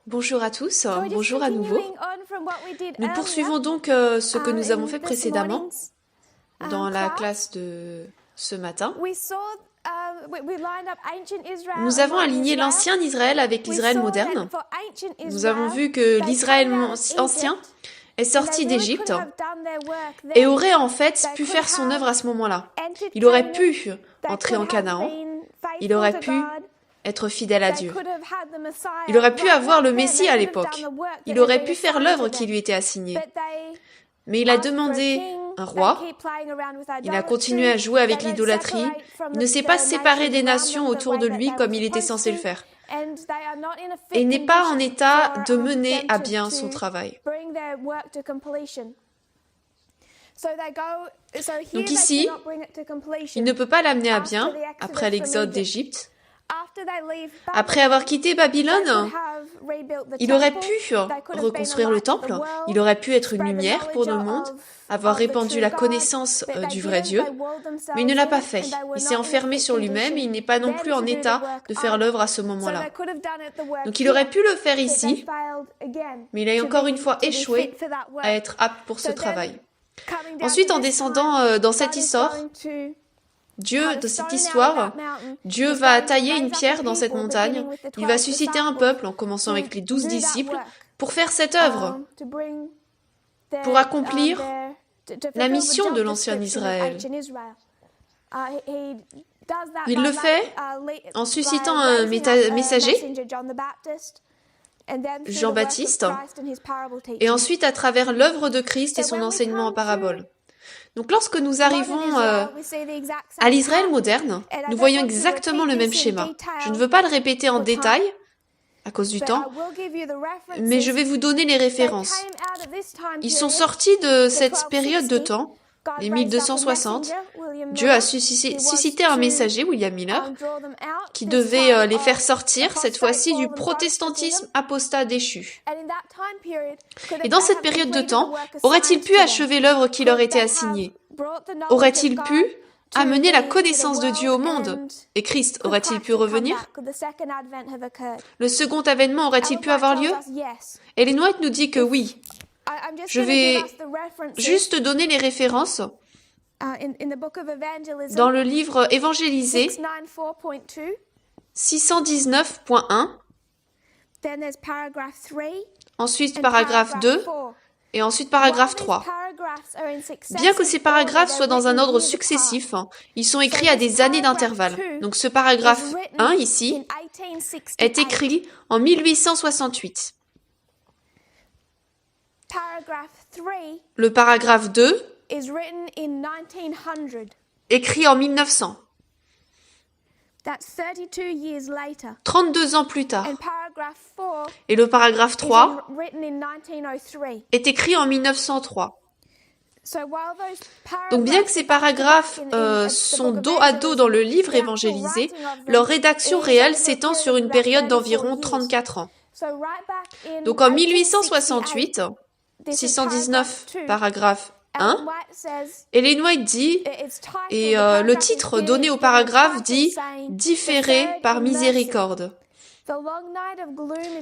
Bonjour à tous, bonjour à nouveau. Nous poursuivons donc ce que nous avons fait précédemment dans la classe de ce matin. Nous avons aligné l'ancien Israël avec l'Israël moderne. Nous avons vu que l'Israël ancien est sorti d'Égypte et aurait en fait pu faire son œuvre à ce moment-là. Il aurait pu entrer en Canaan, il aurait pu être fidèle à Dieu. Il aurait pu avoir le Messie à l'époque. Il aurait pu faire l'œuvre qui lui était assignée. Mais il a demandé un roi. Il a continué à jouer avec l'idolâtrie. Il ne s'est pas séparé des nations autour de lui comme il était censé le faire. Et il n'est pas en état de mener à bien son travail. Donc ici, il ne peut pas l'amener à bien après l'exode d'Égypte. Après avoir quitté Babylone, il aurait pu reconstruire le temple, il aurait pu être une lumière pour le monde, avoir répandu la connaissance du vrai Dieu, mais il ne l'a pas fait. Il s'est enfermé sur lui-même et il n'est pas non plus en état de faire l'œuvre à ce moment-là. Donc il aurait pu le faire ici, mais il a encore une fois échoué à être apte pour ce travail. Ensuite, en descendant dans cette histoire, Dieu va tailler une pierre dans cette montagne. Il va susciter un peuple, en commençant avec les 12 disciples, pour faire cette œuvre, pour accomplir la mission de l'ancien Israël. Il le fait en suscitant un messager, Jean-Baptiste, et ensuite à travers l'œuvre de Christ et son enseignement en parabole. Donc lorsque nous arrivons à l'Israël moderne, nous voyons exactement le même schéma. Je ne veux pas le répéter en détail, à cause du temps, mais je vais vous donner les références. Ils sont sortis de cette période de temps, les 1260. Dieu a suscité un messager, William Miller, qui devait les faire sortir, cette fois-ci, du protestantisme apostat déchu. Et dans cette période de temps, aurait-il pu achever l'œuvre qui leur était assignée? Aurait-il pu amener la connaissance de Dieu au monde? Et Christ aurait-il pu revenir? Le second avènement aurait-il pu avoir lieu? Ellen White nous dit que oui. Je vais juste donner les références dans le livre Évangélisé 619.1, ensuite paragraphe 2 et ensuite paragraphe 3. Bien que ces paragraphes soient dans un ordre successif, ils sont écrits à des années d'intervalle. Donc ce paragraphe 1 ici est écrit en 1868. Le paragraphe 2 écrit en 1900. 32 ans plus tard. Et le paragraphe 3 est écrit en 1903. Donc bien que ces paragraphes sont dos à dos dans le livre évangélisé, leur rédaction réelle s'étend sur une période d'environ 34 ans. Donc en 1868, 619 paragraphe 1, Ellen White dit, et le titre donné au paragraphe dit « Différé par miséricorde ».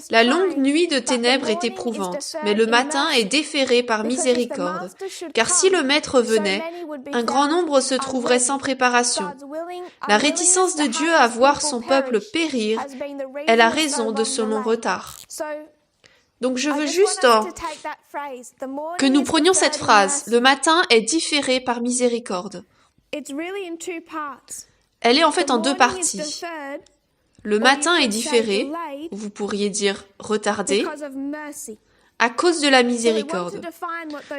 La longue nuit de ténèbres est éprouvante, mais le matin est déféré par miséricorde, car si le Maître venait, un grand nombre se trouverait sans préparation. La réticence de Dieu à voir son peuple périr est la raison de ce long retard. Donc je veux juste que nous prenions cette phrase. Le matin est différé par miséricorde. Elle est en fait en deux parties. Le matin est différé, ou vous pourriez dire retardé, à cause de la miséricorde.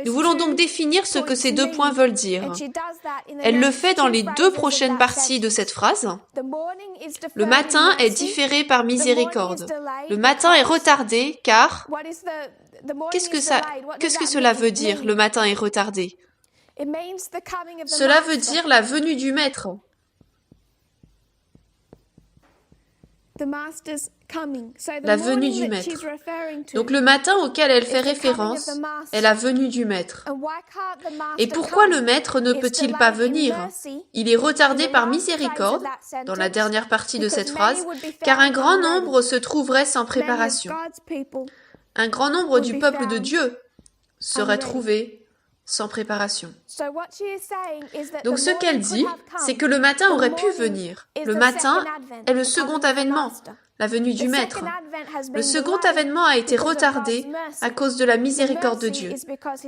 Nous voulons donc définir ce que ces deux points veulent dire. Elle le fait dans les deux prochaines parties de cette phrase. Le matin est différé par miséricorde. Le matin est retardé car... Qu'est-ce que cela veut dire, le matin est retardé? Cela veut dire la venue du Maître. La venue du maître. Donc le matin auquel elle fait référence est la venue du maître. Et pourquoi le maître ne peut-il pas venir? Il est retardé par miséricorde, dans la dernière partie de cette phrase, car un grand nombre se trouverait sans préparation. Un grand nombre du peuple de Dieu serait trouvé sans préparation. Donc ce qu'elle dit, c'est que le matin aurait pu venir. Le matin est le second avènement, la venue du Maître. Le second avènement a été retardé à cause de la miséricorde de Dieu.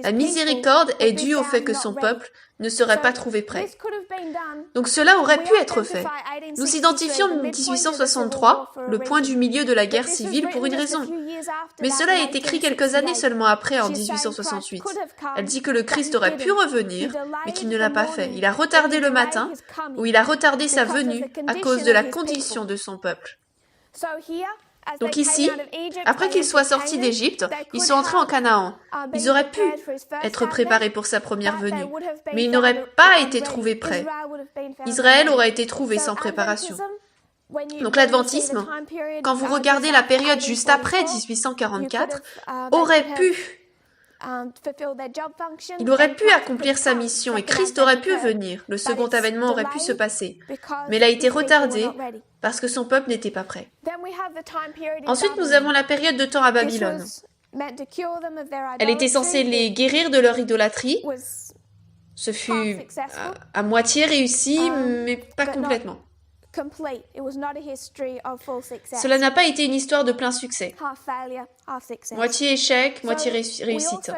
La miséricorde est due au fait que son peuple ne serait pas trouvé prêt. Donc cela aurait pu être fait. Nous identifions 1863, le point du milieu de la guerre civile, pour une raison. Mais cela est écrit quelques années seulement après, en 1868. Elle dit que le Christ aurait pu revenir, mais qu'il ne l'a pas fait. Il a retardé le matin, ou il a retardé sa venue à cause de la condition de son peuple. Donc ici, après qu'ils soient sortis d'Égypte, ils sont entrés en Canaan. Ils auraient pu être préparés pour sa première venue, mais ils n'auraient pas été trouvés prêts. Israël aurait été trouvé sans préparation. Donc l'adventisme, quand vous regardez la période juste après 1844, il aurait pu accomplir sa mission et Christ aurait pu venir, le second avènement aurait pu se passer, mais il a été retardé parce que son peuple n'était pas prêt. Ensuite, nous avons la période de temps à Babylone. Elle était censée les guérir de leur idolâtrie. Ce fut à moitié réussi, mais pas complètement. Cela n'a pas été une histoire de plein succès. Moitié échec, moitié réussite.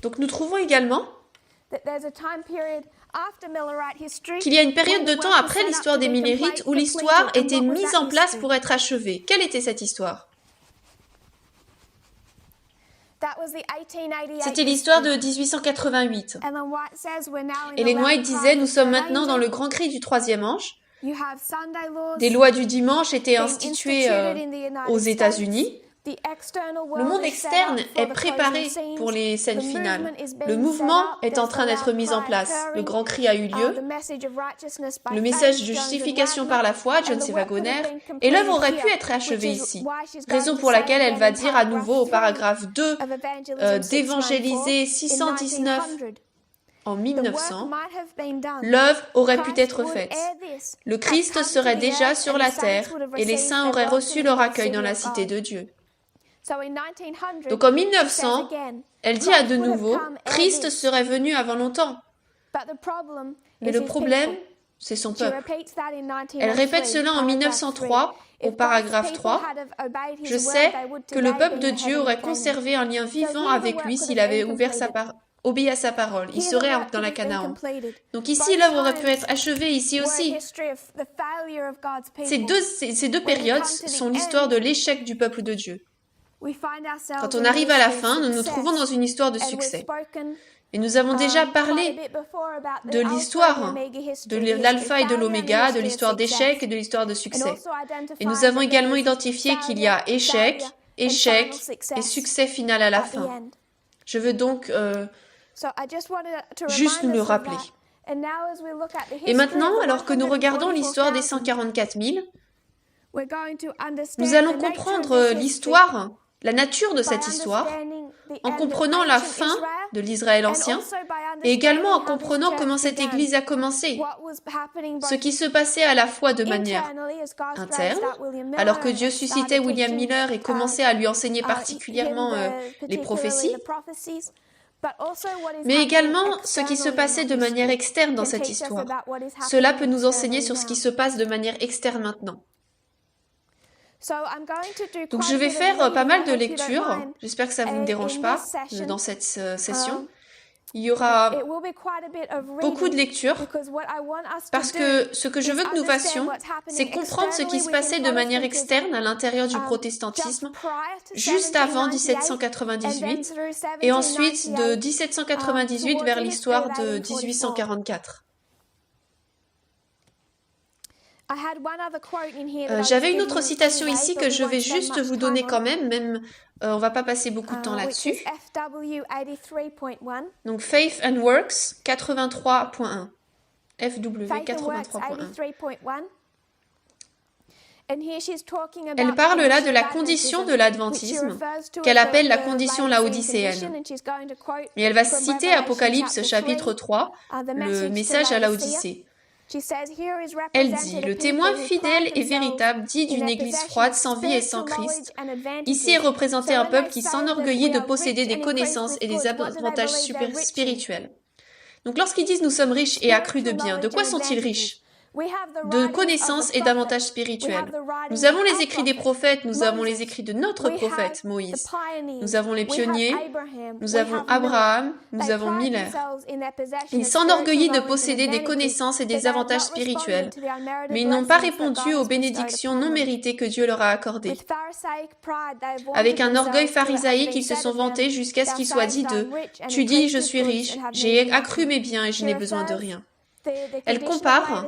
Donc nous trouvons également qu'il y a une période de temps après l'histoire des Millérites où l'histoire était mise en place pour être achevée. Quelle était cette histoire? C'était l'histoire de 1888. Ellen White disait « Nous sommes maintenant dans le grand cri du troisième ange ». Des lois du dimanche étaient instituées aux États-Unis. Le monde externe est préparé pour les scènes finales. Le mouvement est en train d'être mis en place. Le grand cri a eu lieu. Le message de justification par la foi, John C. Waggoner, et l'œuvre aurait pu être achevée ici. Raison pour laquelle elle va dire à nouveau au paragraphe 2 d'évangéliser 619 en 1900, l'œuvre aurait pu être faite. Le Christ serait déjà sur la terre et les saints auraient reçu leur accueil dans la cité de Dieu. Donc en 1900, elle dit à de nouveau, Christ serait venu avant longtemps. Mais le problème, c'est son peuple. Elle répète cela en 1903, au paragraphe 3. Je sais que le peuple de Dieu aurait conservé un lien vivant avec lui s'il avait obéi à sa parole. Il serait dans la Canaan. Donc ici, l'œuvre aurait pu être achevée, ici aussi. Ces deux périodes sont l'histoire de l'échec du peuple de Dieu. Quand on arrive à la fin, nous nous trouvons dans une histoire de succès. Et nous avons déjà parlé de l'histoire, de l'alpha et de l'oméga, de l'histoire d'échec et de l'histoire de succès. Et nous avons également identifié qu'il y a échec, échec et succès final à la fin. Je veux donc juste nous le rappeler. Et maintenant, alors que nous regardons l'histoire des 144 000, nous allons comprendre l'histoire, la nature de cette histoire, en comprenant la fin de l'Israël ancien, et également en comprenant comment cette Église a commencé, ce qui se passait à la fois de manière interne, alors que Dieu suscitait William Miller et commençait à lui enseigner particulièrement les prophéties, mais également ce qui se passait de manière externe dans cette histoire. Cela peut nous enseigner sur ce qui se passe de manière externe maintenant. Donc je vais faire pas mal de lectures, j'espère que ça ne vous dérange pas dans cette session. Il y aura beaucoup de lectures parce que ce que je veux que nous fassions, c'est comprendre ce qui se passait de manière externe à l'intérieur du protestantisme juste avant 1798 et ensuite de 1798 vers l'histoire de 1844. J'avais une autre citation ici que je vais juste vous donner quand même on va pas passer beaucoup de temps là-dessus. Donc Faith and Works 83.1. FW 83.1. Elle parle là de la condition de l'adventisme, qu'elle appelle la condition laodicéenne. Et elle va citer Apocalypse chapitre 3, le message à Laodicée. Elle dit, le témoin fidèle et véritable dit d'une église froide, sans vie et sans Christ. Ici est représenté un peuple qui s'enorgueillit de posséder des connaissances et des avantages spirituels. Donc lorsqu'ils disent nous sommes riches et accrus de biens, de quoi sont-ils riches ? De connaissances et d'avantages spirituels. Nous avons les écrits des prophètes, nous avons les écrits de notre prophète Moïse. Nous avons les pionniers, nous avons Abraham, nous avons Miller. Ils s'enorgueillissent de posséder des connaissances et des avantages spirituels, mais ils n'ont pas répondu aux bénédictions non méritées que Dieu leur a accordées. Avec un orgueil pharisaïque, ils se sont vantés jusqu'à ce qu'il soit dit d'eux, « Tu dis, je suis riche, j'ai accru mes biens et je n'ai besoin de rien. » Elle compare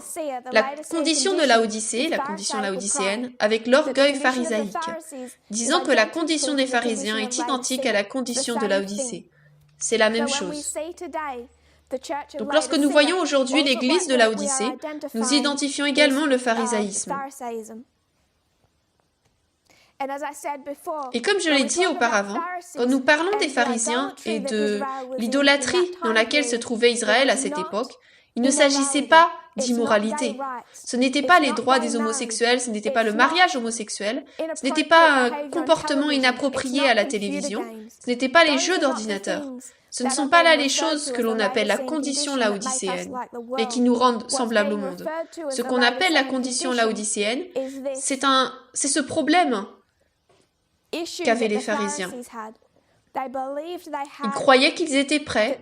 la condition de Laodicée, la condition laodicéenne, avec l'orgueil pharisaïque, disant que la condition des pharisiens est identique à la condition de Laodicée. C'est la même chose. Donc lorsque nous voyons aujourd'hui l'église de Laodicée, nous identifions également le pharisaïsme. Et comme je l'ai dit auparavant, quand nous parlons des pharisiens et de l'idolâtrie dans laquelle se trouvait Israël à cette époque, il ne s'agissait pas d'immoralité. Ce n'étaient pas les droits des homosexuels, ce n'était pas le mariage homosexuel, ce n'était pas un comportement inapproprié à la télévision, ce n'étaient pas les jeux d'ordinateur. Ce ne sont pas là les choses que l'on appelle la condition laodicéenne et qui nous rendent semblables au monde. Ce qu'on appelle la condition laodicéenne, c'est ce problème qu'avaient les pharisiens. Ils croyaient qu'ils étaient prêts,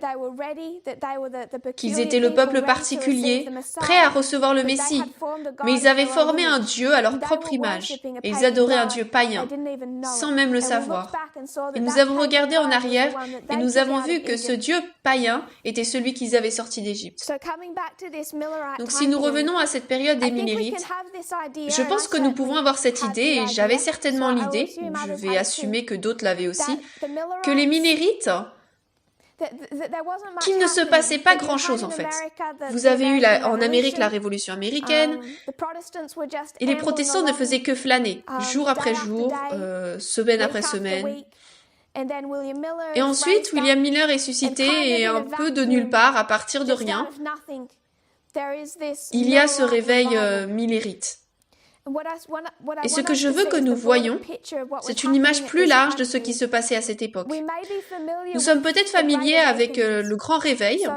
qu'ils étaient le peuple particulier, prêt à recevoir le Messie, mais ils avaient formé un Dieu à leur propre image, et ils adoraient un Dieu païen, sans même le savoir. Et nous avons regardé en arrière, et nous avons vu que ce Dieu païen était celui qu'ils avaient sorti d'Égypte. Donc si nous revenons à cette période des Millérites, je pense que nous pouvons avoir cette idée, et j'avais certainement l'idée, je vais assumer que d'autres l'avaient aussi, que les Millérites, qu'il ne se passait pas grand-chose en fait. Vous avez eu en Amérique la Révolution américaine, et les protestants ne faisaient que flâner, jour après jour, semaine après semaine. Et ensuite, William Miller est suscité et un peu de nulle part, à partir de rien, il y a ce réveil millérite. Et ce que je veux que nous voyons, c'est une image plus large de ce qui se passait à cette époque. Nous sommes peut-être familiers avec le grand réveil.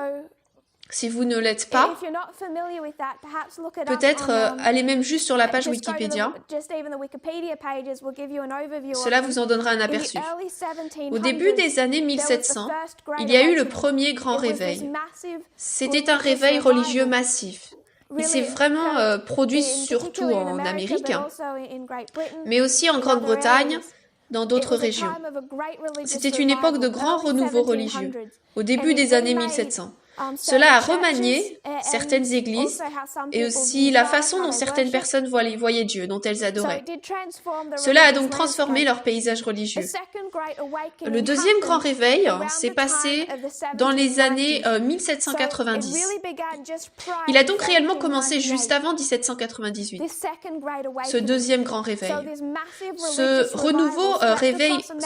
Si vous ne l'êtes pas, peut-être allez même juste sur la page Wikipédia. Cela vous en donnera un aperçu. Au début des années 1700, il y a eu le premier grand réveil. C'était un réveil religieux massif. Il s'est vraiment produit surtout en Amérique, mais aussi en Grande-Bretagne, dans d'autres régions. C'était une époque de grand renouveau religieux, au début des années 1700. Cela a remanié certaines églises et aussi la façon dont certaines personnes voyaient Dieu, dont elles adoraient. Cela a donc transformé leur paysage religieux. Le deuxième grand réveil s'est passé dans les années 1790. Il a donc réellement commencé juste avant 1798. Ce deuxième grand réveil. Ce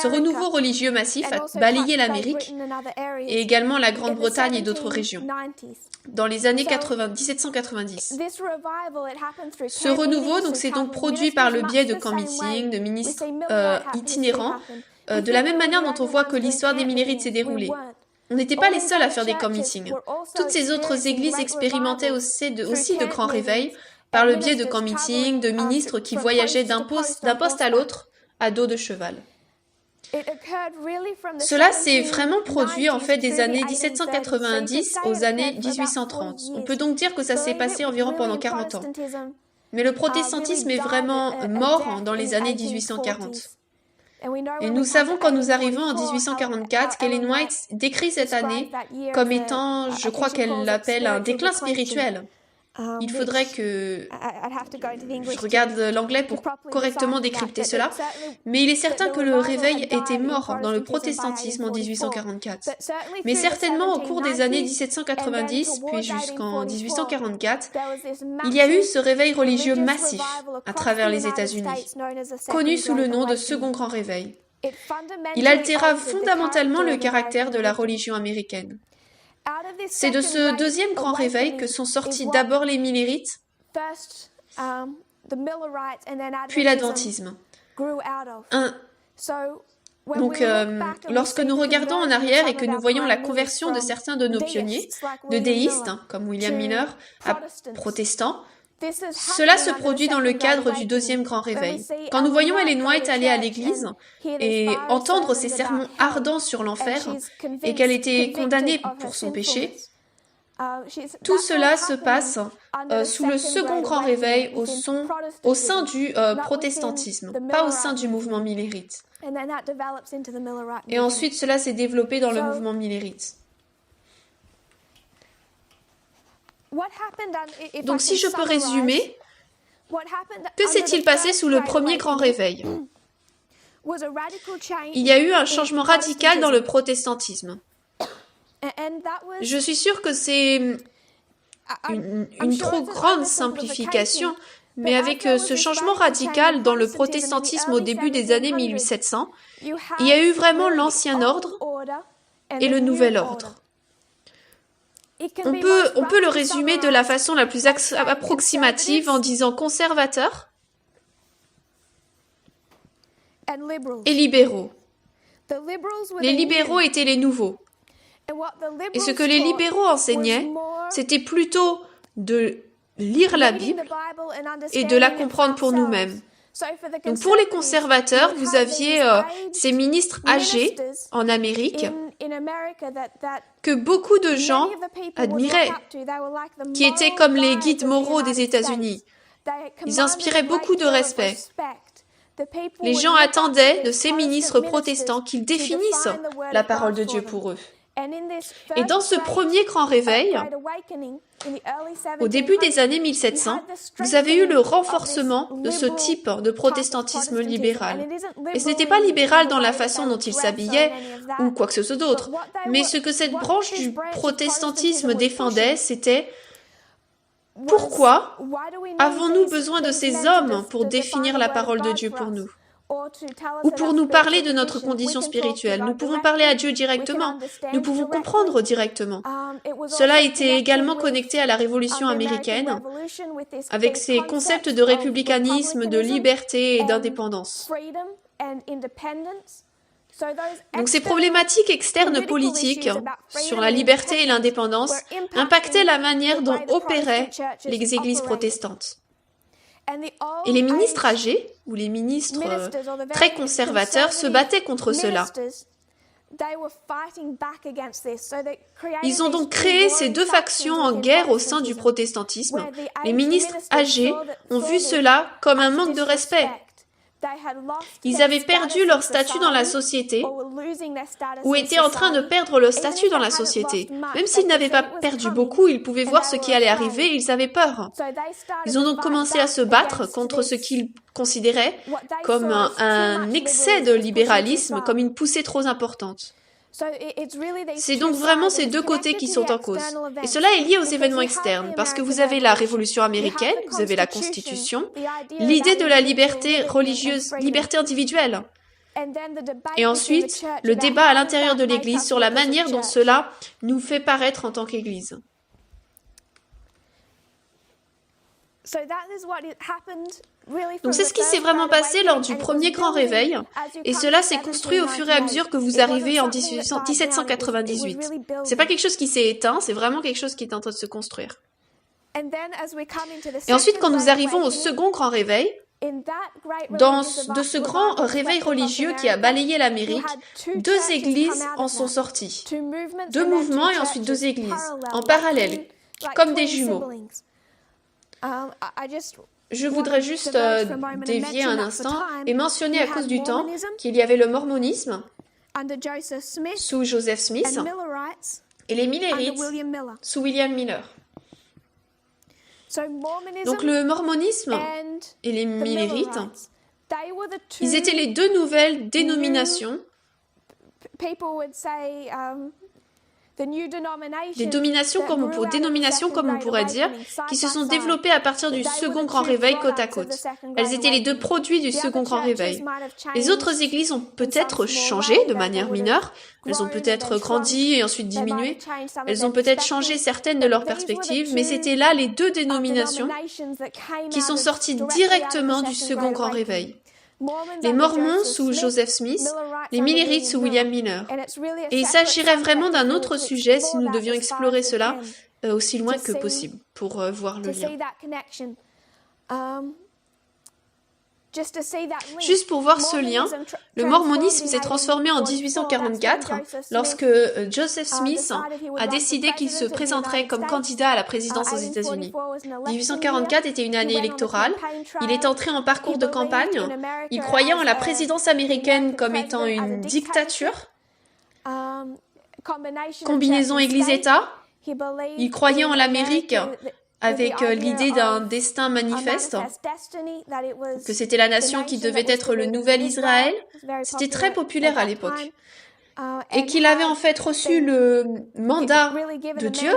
renouveau religieux massif a balayé l'Amérique et également la Grande-Bretagne et d'autres régions. Dans les années 1790. Ce renouveau s'est donc produit par le biais de camp meetings, de ministres itinérants, de la même manière dont on voit que l'histoire des Millérites s'est déroulée. On n'était pas les seuls à faire des camp meetings. Toutes ces autres églises expérimentaient aussi de grands réveils par le biais de camp meetings, de ministres qui voyageaient d'un poste à l'autre à dos de cheval. Cela s'est vraiment produit en fait des années 1790 aux années 1830. On peut donc dire que ça s'est passé environ pendant 40 ans. Mais le protestantisme est vraiment mort dans les années 1840. Et nous savons quand nous arrivons en 1844 qu'Ellen White décrit cette année comme étant, je crois qu'elle l'appelle un déclin spirituel. Il faudrait que je regarde l'anglais pour correctement décrypter cela, mais il est certain que le réveil était mort dans le protestantisme en 1844. Mais certainement au cours des années 1790, puis jusqu'en 1844, il y a eu ce réveil religieux massif à travers les États-Unis, connu sous le nom de Second Grand Réveil. Il altéra fondamentalement le caractère de la religion américaine. C'est de ce deuxième grand réveil que sont sortis d'abord les millérites, puis l'adventisme. Donc, lorsque nous regardons en arrière et que nous voyons la conversion de certains de nos pionniers, de déistes, comme William Miller, à protestants, cela se produit dans le cadre du deuxième grand réveil. Quand nous voyons Ellen White aller à l'église et entendre ses sermons ardents sur l'enfer et qu'elle était condamnée pour son péché, tout cela se passe sous le second grand réveil au sein du protestantisme, pas au sein du mouvement millérite. Et ensuite, cela s'est développé dans le mouvement millérite. Donc, si je peux résumer, que s'est-il passé sous le premier grand réveil? Il y a eu un changement radical dans le protestantisme. Je suis sûre que c'est une trop grande simplification, mais avec ce changement radical dans le protestantisme au début des années 1800, il y a eu vraiment l'ancien ordre et le nouvel ordre. On peut le résumer de la façon la plus approximative en disant conservateurs et libéraux. Les libéraux étaient les nouveaux. Et ce que les libéraux enseignaient, c'était plutôt de lire la Bible et de la comprendre pour nous-mêmes. Donc pour les conservateurs, vous aviez ces ministres âgés en Amérique que beaucoup de gens admiraient, qui étaient comme les guides moraux des États-Unis. Ils inspiraient beaucoup de respect. Les gens attendaient de ces ministres protestants qu'ils définissent la parole de Dieu pour eux. Et dans ce premier grand réveil, au début des années 1700, vous avez eu le renforcement de ce type de protestantisme libéral. Et ce n'était pas libéral dans la façon dont il s'habillait ou quoi que ce soit d'autre, mais ce que cette branche du protestantisme défendait, c'était « Pourquoi avons-nous besoin de ces hommes pour définir la parole de Dieu pour nous ? Ou pour nous parler de notre condition spirituelle. Nous pouvons parler à Dieu directement. Nous pouvons comprendre directement. » Cela était également connecté à la Révolution américaine, avec ses concepts de républicanisme, de liberté et d'indépendance. Donc ces problématiques externes politiques sur la liberté et l'indépendance impactaient la manière dont opéraient les églises protestantes. Et les ministres âgés, ou les ministres très conservateurs, se battaient contre cela. Ils ont donc créé ces deux factions en guerre au sein du protestantisme. Les ministres âgés ont vu cela comme un manque de respect. Ils avaient perdu leur statut dans la société ou étaient en train de perdre leur statut dans la société. Même s'ils n'avaient pas perdu beaucoup, ils pouvaient voir ce qui allait arriver et ils avaient peur. Ils ont donc commencé à se battre contre ce qu'ils considéraient comme un excès de libéralisme, comme une poussée trop importante. C'est donc vraiment ces deux côtés qui sont en cause. Et cela est lié aux événements externes, parce que vous avez la Révolution américaine, vous avez la Constitution, l'idée de la liberté religieuse, liberté individuelle. Et ensuite, le débat à l'intérieur de l'Église sur la manière dont cela nous fait paraître en tant qu'Église. Donc c'est ce qui s'est vraiment passé lors du premier grand réveil, et cela s'est construit au fur et à mesure que vous arrivez en 1798. C'est pas quelque chose qui s'est éteint, c'est vraiment quelque chose qui est en train de se construire. Et ensuite, quand nous arrivons au second grand réveil, de ce grand réveil religieux qui a balayé l'Amérique, deux églises en sont sorties. Deux mouvements et ensuite deux églises, en parallèle, comme des jumeaux. Je voudrais juste dévier un instant et mentionner à cause du temps qu'il y avait le mormonisme sous Joseph Smith et les millérites sous William Miller. Donc le mormonisme et les millérites, ils étaient les deux nouvelles dénominations, des dénominations comme on pourrait dire, qui se sont développées à partir du second grand réveil côte à côte. Elles étaient les deux produits du second grand réveil. Les autres églises ont peut-être changé de manière mineure, elles ont peut-être grandi et ensuite diminué, elles ont peut-être changé certaines de leurs perspectives, mais c'était là les deux dénominations qui sont sorties directement du second grand réveil. Les Mormons sous Joseph Smith, les Millerites sous William Miller. Et il s'agirait vraiment d'un autre sujet si nous devions explorer cela aussi loin que possible pour voir le lien. Juste pour voir ce lien, le mormonisme s'est transformé en 1844 lorsque Joseph Smith a décidé qu'il se présenterait comme candidat à la présidence aux États-Unis. 1844 était une année électorale, il est entré en parcours de campagne, il croyait en la présidence américaine comme étant une dictature, combinaison Église-État, il croyait en l'Amérique avec l'idée d'un destin manifeste, que c'était la nation qui devait être le nouvel Israël. C'était très populaire à l'époque. Et qu'il avait en fait reçu le mandat de Dieu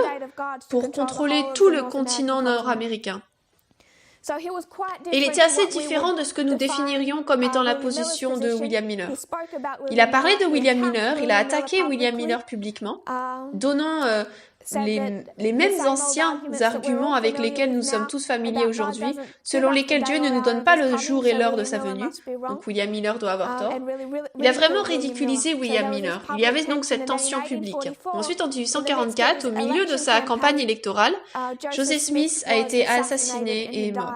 pour contrôler tout le continent nord-américain. Et il était assez différent de ce que nous définirions comme étant la position de William Miller. Il a parlé de William Miller, il a attaqué William Miller publiquement, donnant les mêmes anciens arguments avec lesquels nous sommes tous familiers aujourd'hui, selon lesquels Dieu ne nous donne pas le jour et l'heure de sa venue. Donc William Miller doit avoir tort. Il a vraiment ridiculisé William Miller. Il y avait donc cette tension publique. Ensuite, en 1844, au milieu de sa campagne électorale, Joseph Smith a été assassiné et est mort.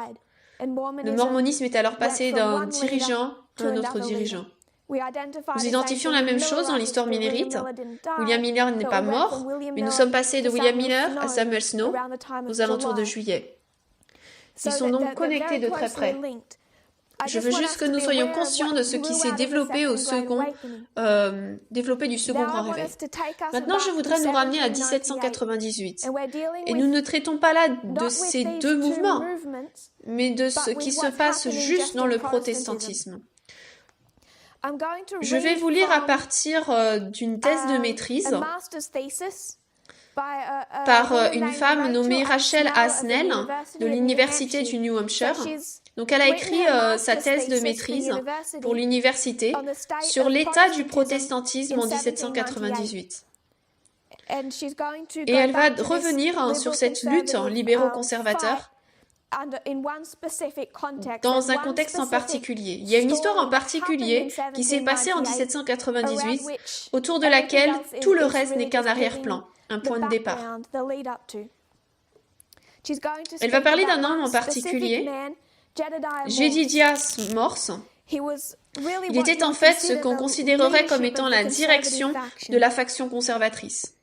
Le mormonisme est alors passé d'un dirigeant à un autre dirigeant. Nous identifions la même chose dans l'histoire millérite. William Miller n'est pas mort, mais nous sommes passés de William Miller à Samuel Snow aux alentours de juillet. Ils sont donc connectés de très près. Je veux juste que nous soyons conscients de ce qui s'est développé du second grand réveil. Maintenant, je voudrais nous ramener à 1798. Et nous ne traitons pas là de ces deux mouvements, mais de ce qui se passe juste dans le protestantisme. Je vais vous lire à partir d'une thèse de maîtrise par une femme nommée Rachel Hasnell de l'université du New Hampshire. Donc elle a écrit sa thèse de maîtrise pour l'université sur l'état du protestantisme en 1798. Et elle va revenir sur cette lutte libéraux-conservateurs dans un contexte en particulier. Il y a une histoire en particulier qui s'est passée en 1798, autour de laquelle tout le reste n'est qu'un arrière-plan, un point de départ. Elle va parler d'un homme en particulier, Jedediah Morse. Il était en fait ce qu'on considérerait comme étant la direction de la faction conservatrice.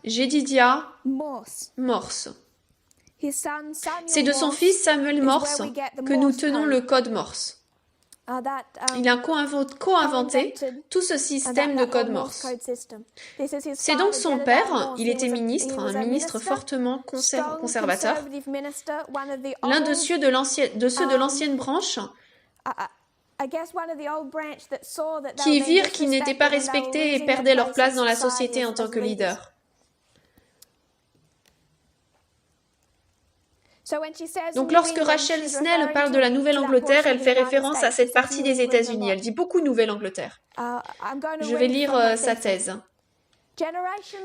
Jedediah Morse. C'est de son fils Samuel Morse que nous tenons le code Morse. Il a co-inventé tout ce système de code Morse. C'est donc son père, il était ministre, un ministre fortement conservateur, l'un de ceux de l'ancienne branche, qui virent qu'ils n'étaient pas respectés et perdaient leur place dans la société en tant que leader. Donc lorsque Rachel Snell parle de la Nouvelle-Angleterre, elle fait référence à cette partie des États-Unis. Elle dit beaucoup Nouvelle-Angleterre. Je vais lire sa thèse.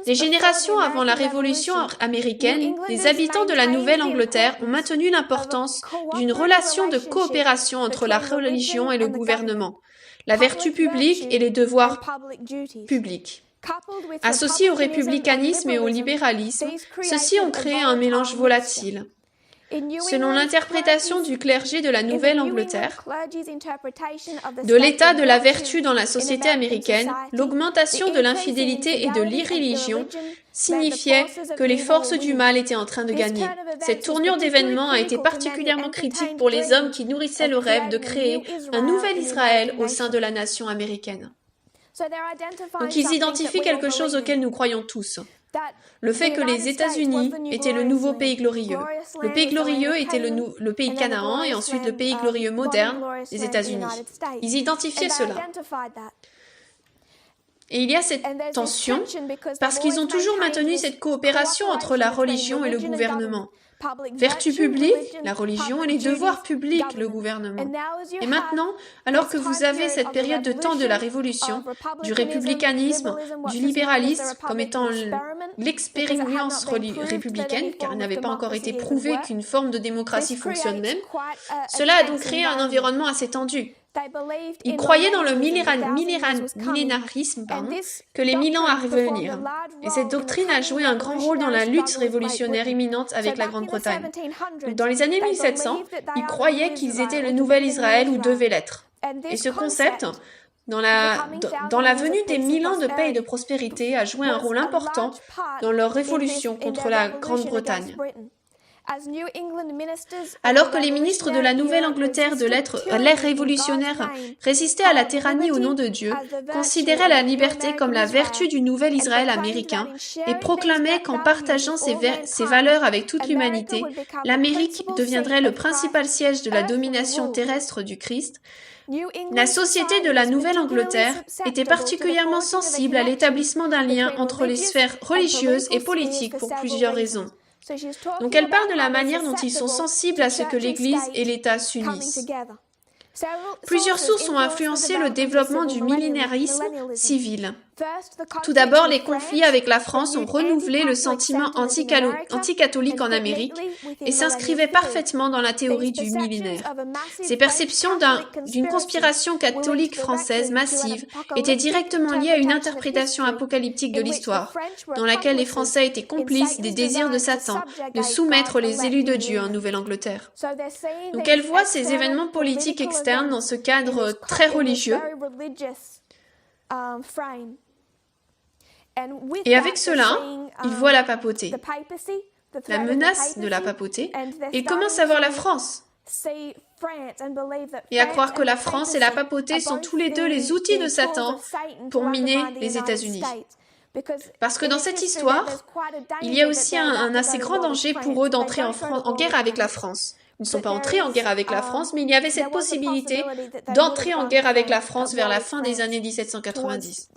Des générations avant la Révolution américaine, les habitants de la Nouvelle-Angleterre ont maintenu l'importance d'une relation de coopération entre la religion et le gouvernement, la vertu publique et les devoirs publics. Associés au républicanisme et au libéralisme, ceux-ci ont créé un mélange volatile. Selon l'interprétation du clergé de la Nouvelle-Angleterre, de l'état de la vertu dans la société américaine, l'augmentation de l'infidélité et de l'irréligion signifiait que les forces du mal étaient en train de gagner. Cette tournure d'événements a été particulièrement critique pour les hommes qui nourrissaient le rêve de créer un nouvel Israël au sein de la nation américaine. Donc ils identifient quelque chose auquel nous croyons tous. Le fait que les États-Unis étaient le nouveau pays glorieux. Le pays glorieux était le pays de Canaan et ensuite le pays glorieux moderne, les États-Unis. Ils identifiaient cela. Et il y a cette tension parce qu'ils ont toujours maintenu cette coopération entre la religion et le gouvernement. Vertu publique, la religion, et les devoirs publics, le gouvernement. Et maintenant, alors que vous avez cette période de temps de la Révolution, du républicanisme, du libéralisme, comme étant l'expérience républicaine, car il n'avait pas encore été prouvé qu'une forme de démocratie fonctionne même, cela a donc créé un environnement assez tendu. Ils croyaient dans le millénarisme, que les 1000 ans arrivaient à venir. Et cette doctrine a joué un grand rôle dans la lutte révolutionnaire imminente avec la Grande-Bretagne. Dans les années 1700, ils croyaient qu'ils étaient le nouvel Israël ou devaient l'être. Et ce concept, dans la venue des 1000 ans de paix et de prospérité, a joué un rôle important dans leur révolution contre la Grande-Bretagne. Alors que les ministres de la Nouvelle-Angleterre de l'ère révolutionnaire résistaient à la tyrannie au nom de Dieu, considéraient la liberté comme la vertu du nouvel Israël américain et proclamaient qu'en partageant ses valeurs avec toute l'humanité, l'Amérique deviendrait le principal siège de la domination terrestre du Christ, la société de la Nouvelle-Angleterre était particulièrement sensible à l'établissement d'un lien entre les sphères religieuses et politiques pour plusieurs raisons. Donc elle parle de la manière dont ils sont sensibles à ce que l'Église et l'État s'unissent. Plusieurs sources ont influencé le développement du millénarisme civil. Tout d'abord, les conflits avec la France ont renouvelé le sentiment anticatholique en Amérique et s'inscrivaient parfaitement dans la théorie du millénaire. Ces perceptions d'une conspiration catholique française massive étaient directement liées à une interprétation apocalyptique de l'histoire, dans laquelle les Français étaient complices des désirs de Satan de soumettre les élus de Dieu en Nouvelle-Angleterre. Donc elle voit ces événements politiques externes dans ce cadre très religieux. Et avec cela, il voit la papauté, la menace de la papauté, et commence à voir la France. Et à croire que la France et la papauté sont tous les deux les outils de Satan pour miner les États-Unis. Parce que dans cette histoire, il y a aussi un assez grand danger pour eux d'entrer en guerre avec la France. Ils ne sont pas entrés en guerre avec la France, mais il y avait cette possibilité d'entrer en guerre avec la France vers la fin des années 1790.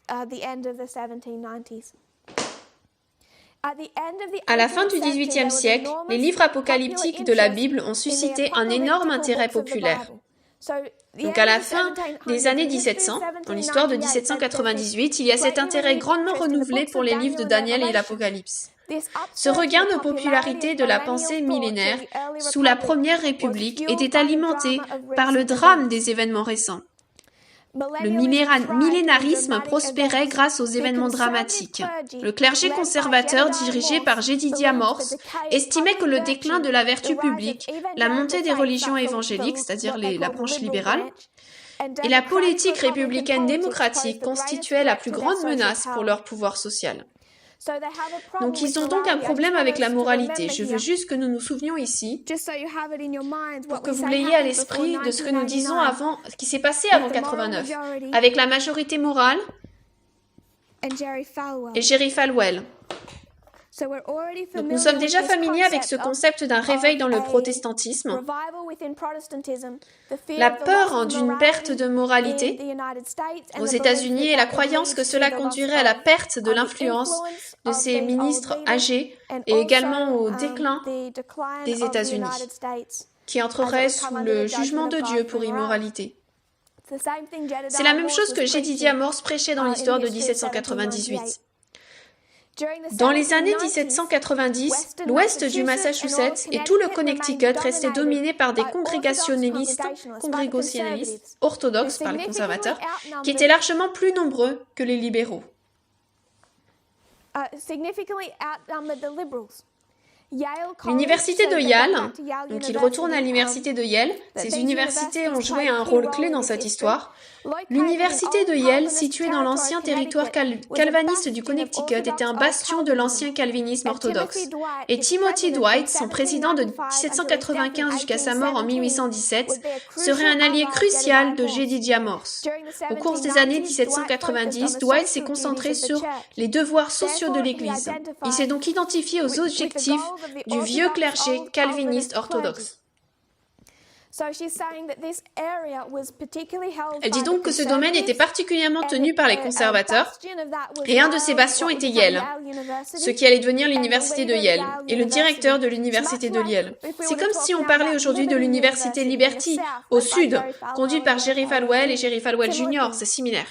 À la fin du XVIIIe siècle, les livres apocalyptiques de la Bible ont suscité un énorme intérêt populaire. Donc à la fin des années 1700, dans l'histoire de 1798, il y a cet intérêt grandement renouvelé pour les livres de Daniel et l'Apocalypse. Ce regain de popularité de la pensée millénaire sous la Première République était alimenté par le drame des événements récents. Le millénarisme prospérait grâce aux événements dramatiques. Le clergé conservateur, dirigé par Jedediah Morse, estimait que le déclin de la vertu publique, la montée des religions évangéliques, c'est-à-dire la branche libérale, et la politique républicaine démocratique constituaient la plus grande menace pour leur pouvoir social. Donc ils ont donc un problème avec la moralité. Je veux juste que nous nous souvenions ici, pour que vous l'ayez à l'esprit de ce que nous disons avant, ce qui s'est passé avant 89, avec la majorité morale et Jerry Falwell. Donc nous sommes déjà familiers avec ce concept d'un réveil dans le protestantisme, la peur d'une perte de moralité aux États-Unis et la croyance que cela conduirait à la perte de l'influence de ces ministres âgés et également au déclin des États-Unis, qui entreraient sous le jugement de Dieu pour immoralité. C'est la même chose que Jedediah Morse prêchait dans l'histoire de 1798. Dans les années 1790, l'ouest du Massachusetts et tout le Connecticut restaient dominés par des congrégationalistes orthodoxes par les conservateurs, qui étaient largement plus nombreux que les libéraux. L'université de Yale, donc il retourne à l'université de Yale, ces universités ont joué un rôle clé dans cette histoire. L'université de Yale, située dans l'ancien territoire calvaniste du Connecticut, était un bastion de l'ancien calvinisme orthodoxe. Et Timothy Dwight, son président de 1795 jusqu'à sa mort en 1817, serait un allié crucial de Jedediah Morse. Au cours des années 1790, Dwight s'est concentré sur les devoirs sociaux de l'Église. Il s'est donc identifié aux objectifs du vieux clergé calviniste orthodoxe. Elle dit donc que ce domaine était particulièrement tenu par les conservateurs, et un de ces bastions était Yale, ce qui allait devenir l'université de Yale, et le directeur de l'université de Yale. C'est comme si on parlait aujourd'hui de l'université Liberty, au sud, conduite par Jerry Falwell et Jerry Falwell Jr., c'est similaire.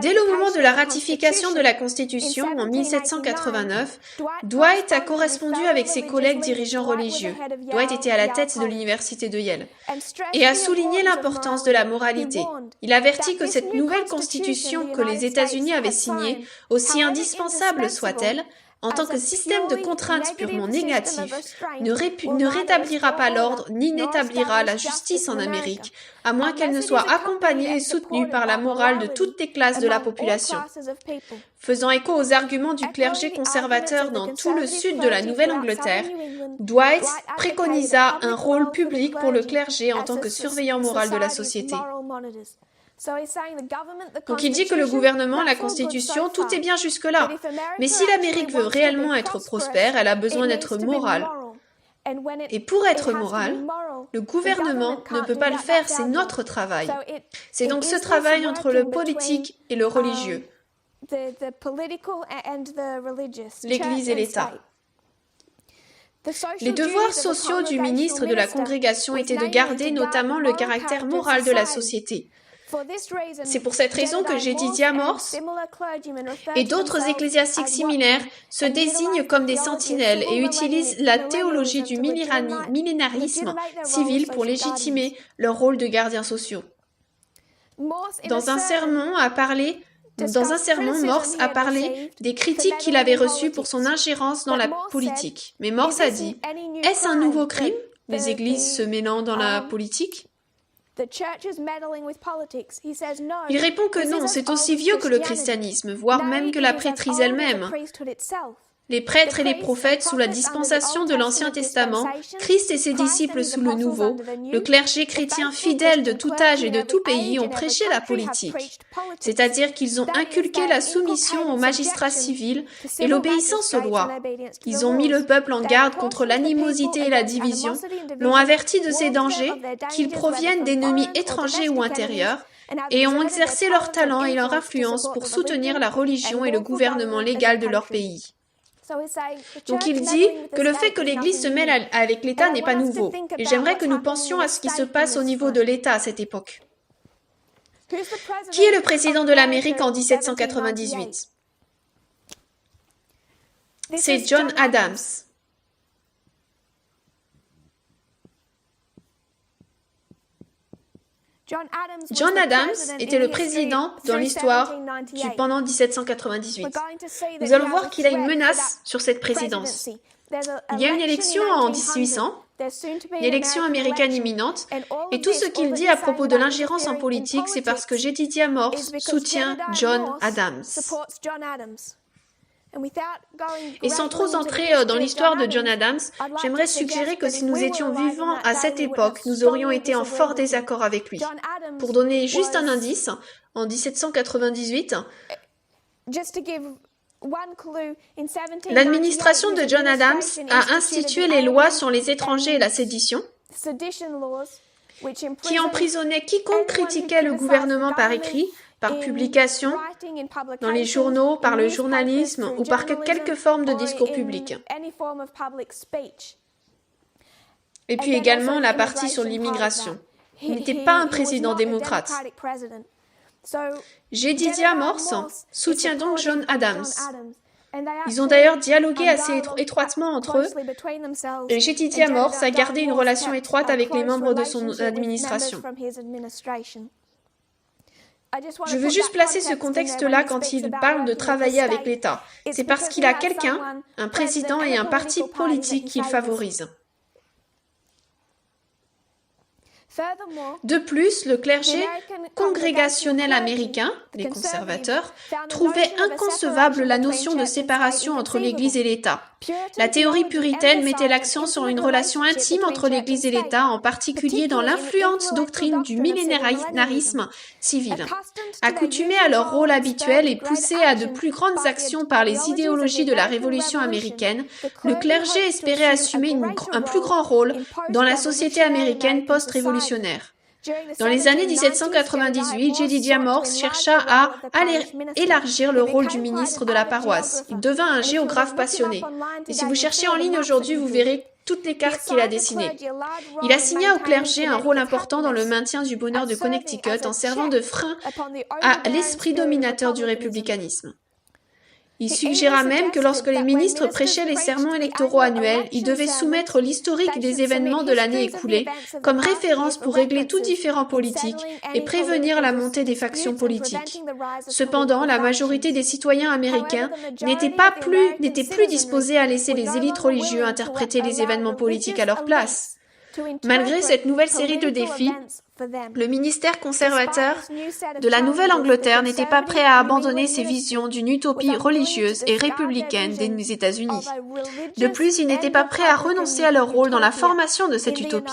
Dès le moment de la ratification de la Constitution en 1789, Dwight a correspondu avec ses collègues dirigeants religieux. Dwight était à la tête de l'université de Yale et a souligné l'importance de la moralité. Il avertit que cette nouvelle Constitution que les États-Unis avaient signée, aussi indispensable soit-elle, en tant que système de contraintes purement négatif, ne rétablira pas l'ordre ni n'établira la justice en Amérique, à moins qu'elle ne soit accompagnée et soutenue par la morale de toutes les classes de la population. Faisant écho aux arguments du clergé conservateur dans tout le sud de la Nouvelle-Angleterre, Dwight préconisa un rôle public pour le clergé en tant que surveillant moral de la société. Donc il dit que le gouvernement, la Constitution, tout est bien jusque-là. Mais si l'Amérique veut réellement être prospère, elle a besoin d'être morale. Et pour être morale, le gouvernement ne peut pas le faire, c'est notre travail. C'est donc ce travail entre le politique et le religieux, l'Église et l'État. Les devoirs sociaux du ministre de la congrégation étaient de garder notamment le caractère moral de la société. C'est pour cette raison que Jedediah Morse et d'autres ecclésiastiques similaires se désignent comme des sentinelles et utilisent la théologie du millénarisme civil pour légitimer leur rôle de gardiens sociaux. Dans un sermon, Morse a parlé des critiques qu'il avait reçues pour son ingérence dans la politique. Mais Morse a dit, est-ce un nouveau crime, les églises se mêlant dans la politique ? Il répond que non, c'est aussi vieux que le christianisme, voire même que la prêtrise elle-même. Les prêtres et les prophètes sous la dispensation de l'Ancien Testament, Christ et ses disciples sous le Nouveau, le clergé chrétien fidèle de tout âge et de tout pays ont prêché la politique, c'est-à-dire qu'ils ont inculqué la soumission aux magistrats civils et l'obéissance aux lois. Ils ont mis le peuple en garde contre l'animosité et la division, l'ont averti de ces dangers, qu'ils proviennent d'ennemis étrangers ou intérieurs, et ont exercé leur talent et leur influence pour soutenir la religion et le gouvernement légal de leur pays. Donc il dit que le fait que l'Église se mêle avec l'État n'est pas nouveau. Et j'aimerais que nous pensions à ce qui se passe au niveau de l'État à cette époque. Qui est le président de l'Amérique en 1798 ? C'est John Adams. John Adams était le président dans l'histoire pendant 1798. Nous allons voir qu'il a une menace sur cette présidence. Il y a une élection en 1800, une élection américaine imminente, et tout ce qu'il dit à propos de l'ingérence en politique, c'est parce que Jedediah Morse soutient John Adams. Et sans trop entrer dans l'histoire de John Adams, j'aimerais suggérer que si nous étions vivants à cette époque, nous aurions été en fort désaccord avec lui. Pour donner juste un indice, en 1798, l'administration de John Adams a institué les lois sur les étrangers et la sédition, qui emprisonnaient quiconque critiquait le gouvernement par écrit, par publication, dans les journaux, par le journalisme ou par quelque forme de discours public. Et puis également la partie sur l'immigration. Il n'était pas un président démocrate. Jedediah Morse soutient donc John Adams. Ils ont d'ailleurs dialogué assez étroitement entre eux, et Jedediah Morse a gardé une relation étroite avec les membres de son administration. Je veux juste placer ce contexte-là quand il parle de travailler avec l'État. C'est parce qu'il a quelqu'un, un président et un parti politique qu'il favorise. De plus, le clergé congrégationnel américain, les conservateurs, trouvait inconcevable la notion de séparation entre l'Église et l'État. La théorie puritaine mettait l'accent sur une relation intime entre l'Église et l'État, en particulier dans l'influente doctrine du millénarisme civil. Accoutumés à leur rôle habituel et poussés à de plus grandes actions par les idéologies de la Révolution américaine, le clergé espérait assumer un plus grand rôle dans la société américaine post-révolutionnaire. Dans les années 1798, Jedediah Morse chercha à élargir le rôle du ministre de la paroisse. Il devint un géographe passionné. Et si vous cherchez en ligne aujourd'hui, vous verrez toutes les cartes qu'il a dessinées. Il assigna au clergé un rôle important dans le maintien du bonheur de Connecticut en servant de frein à l'esprit dominateur du républicanisme. Il suggéra même que lorsque les ministres prêchaient les sermons électoraux annuels, ils devaient soumettre l'historique des événements de l'année écoulée comme référence pour régler tout différend politique et prévenir la montée des factions politiques. Cependant, la majorité des citoyens américains n'étaient plus disposés à laisser les élites religieuses interpréter les événements politiques à leur place. Malgré cette nouvelle série de défis, le ministère conservateur de la Nouvelle-Angleterre n'était pas prêt à abandonner ses visions d'une utopie religieuse et républicaine des États-Unis. De plus, il n'était pas prêt à renoncer à leur rôle dans la formation de cette utopie.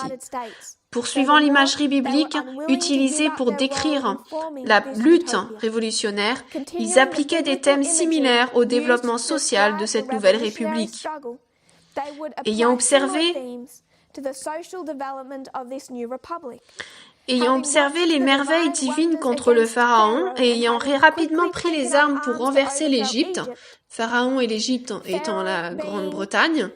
Poursuivant l'imagerie biblique utilisée pour décrire la lutte révolutionnaire, ils appliquaient des thèmes similaires au développement social de cette nouvelle république. Ayant observé les merveilles divines contre le Pharaon et ayant rapidement pris les armes pour renverser l'Égypte, Pharaon et l'Égypte étant la Grande-Bretagne,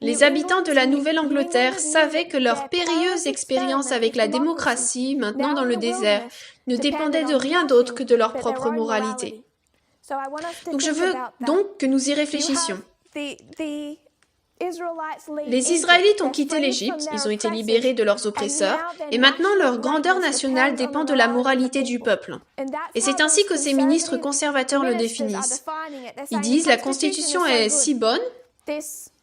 les habitants de la Nouvelle-Angleterre savaient que leur périlleuse expérience avec la démocratie, maintenant dans le désert, ne dépendait de rien d'autre que de leur propre moralité. Donc je veux donc que nous y réfléchissions. Les Israélites ont quitté l'Égypte, ils ont été libérés de leurs oppresseurs, et maintenant leur grandeur nationale dépend de la moralité du peuple. Et c'est ainsi que ces ministres conservateurs le définissent. Ils disent « La Constitution est si bonne,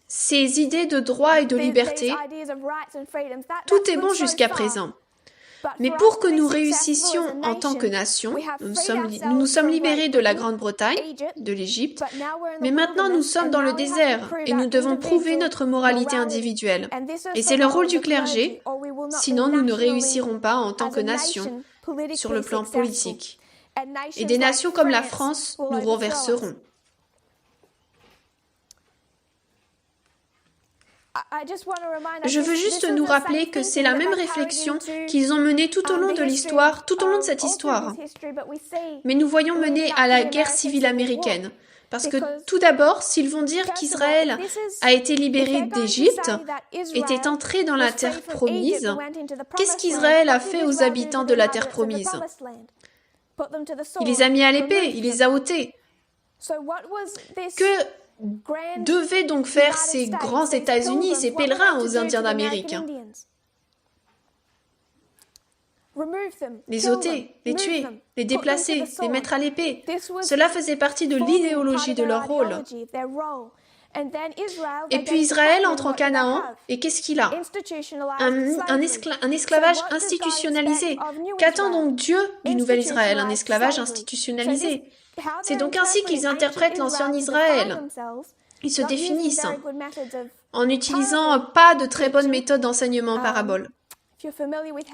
ces idées de droit et de liberté, tout est bon jusqu'à présent. Mais pour que nous réussissions en tant que nation, nous nous sommes libérés de la Grande-Bretagne, de l'Égypte, mais maintenant nous sommes dans le désert et nous devons prouver notre moralité individuelle. Et c'est le rôle du clergé, sinon nous ne réussirons pas en tant que nation sur le plan politique. Et des nations comme la France nous renverseront. Je veux juste nous rappeler que c'est la même réflexion qu'ils ont menée tout au long de l'histoire, tout au long de cette histoire. Mais nous voyons mener à la guerre civile américaine. Parce que tout d'abord, s'ils vont dire qu'Israël a été libéré d'Égypte, était entré dans la terre promise, qu'est-ce qu'Israël a fait aux habitants de la terre promise? Il les a mis à l'épée, il les a ôtés. Que devaient donc faire ces grands États-Unis, ces pèlerins aux Indiens d'Amérique? Les ôter, les tuer, les déplacer, les mettre à l'épée. Cela faisait partie de l'idéologie de leur rôle. Et puis Israël entre en Canaan, et qu'est-ce qu'il a? Un esclavage institutionnalisé. Qu'attend donc Dieu du nouvel Israël? Un esclavage institutionnalisé. C'est donc ainsi qu'ils interprètent l'ancien Israël. Ils se définissent en n'utilisant pas de très bonnes méthodes d'enseignement en parabole.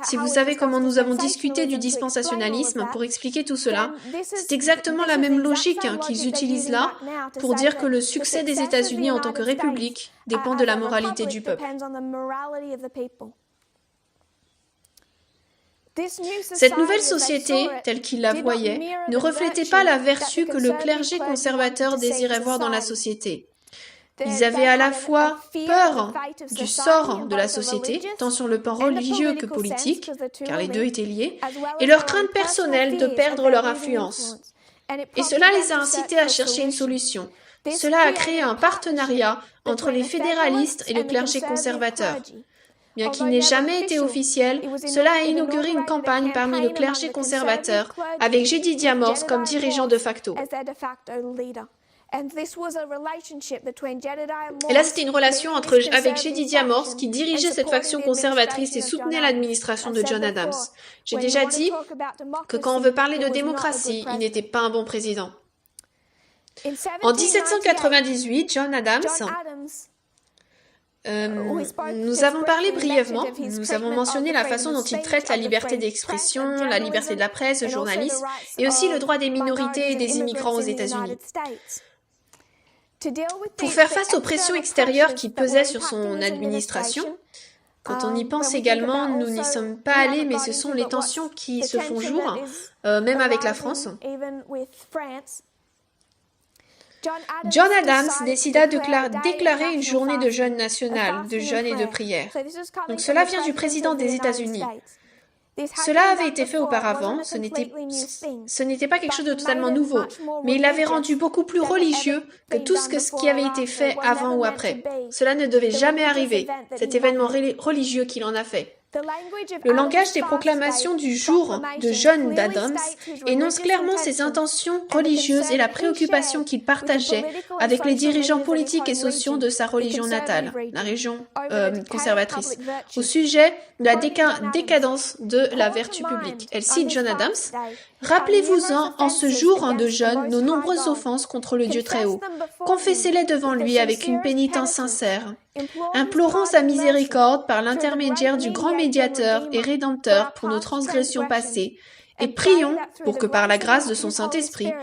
Si vous savez comment nous avons discuté du dispensationalisme pour expliquer tout cela, c'est exactement la même logique qu'ils utilisent là pour dire que le succès des États-Unis en tant que république dépend de la moralité du peuple. Cette nouvelle société, telle qu'ils la voyaient, ne reflétait pas la vertu que le clergé conservateur désirait voir dans la société. Ils avaient à la fois peur du sort de la société, tant sur le plan religieux que politique, car les deux étaient liés, et leur crainte personnelle de perdre leur influence. Et cela les a incités à chercher une solution. Cela a créé un partenariat entre les fédéralistes et le clergé conservateur. Bien qu'il n'ait jamais été officiel, cela a inauguré une campagne parmi le clergé conservateur, avec Jedediah Morse comme dirigeant de facto. Et là, c'était une relation avec Jedediah Morse qui dirigeait cette faction conservatrice et soutenait l'administration de John Adams. J'ai déjà dit que quand on veut parler de démocratie, il n'était pas un bon président. En 1798, John Adams, nous avons parlé brièvement, nous avons mentionné la façon dont il traite la liberté d'expression, la liberté de la presse, le journalisme, et aussi le droit des minorités et des immigrants aux États-Unis. Pour faire face aux pressions extérieures qui pesaient sur son administration, quand on y pense également, nous n'y sommes pas allés, mais ce sont les tensions qui se font jour, même avec la France. John Adams décida de déclarer une journée de jeûne national, de jeûne et de prière. Donc cela vient du président des États-Unis. Cela avait été fait auparavant, ce n'était pas quelque chose de totalement nouveau, mais il l'avait rendu beaucoup plus religieux que tout ce qui avait été fait avant ou après. Cela ne devait jamais arriver, cet événement religieux qu'il en a fait. Le langage des proclamations du jour de jeûne d'Adams énonce clairement ses intentions religieuses et la préoccupation qu'il partageait avec les dirigeants politiques et sociaux de sa religion natale, la région conservatrice, au sujet de la décadence de la vertu publique. Elle cite John Adams. « Rappelez-vous-en en ce jour de jeûne nos nombreuses offenses contre le Dieu Très-Haut. Confessez-les devant lui avec une pénitence sincère. Implorons sa miséricorde par l'intermédiaire du grand médiateur et rédempteur pour nos transgressions passées, et prions pour que par la grâce de son Saint-Esprit,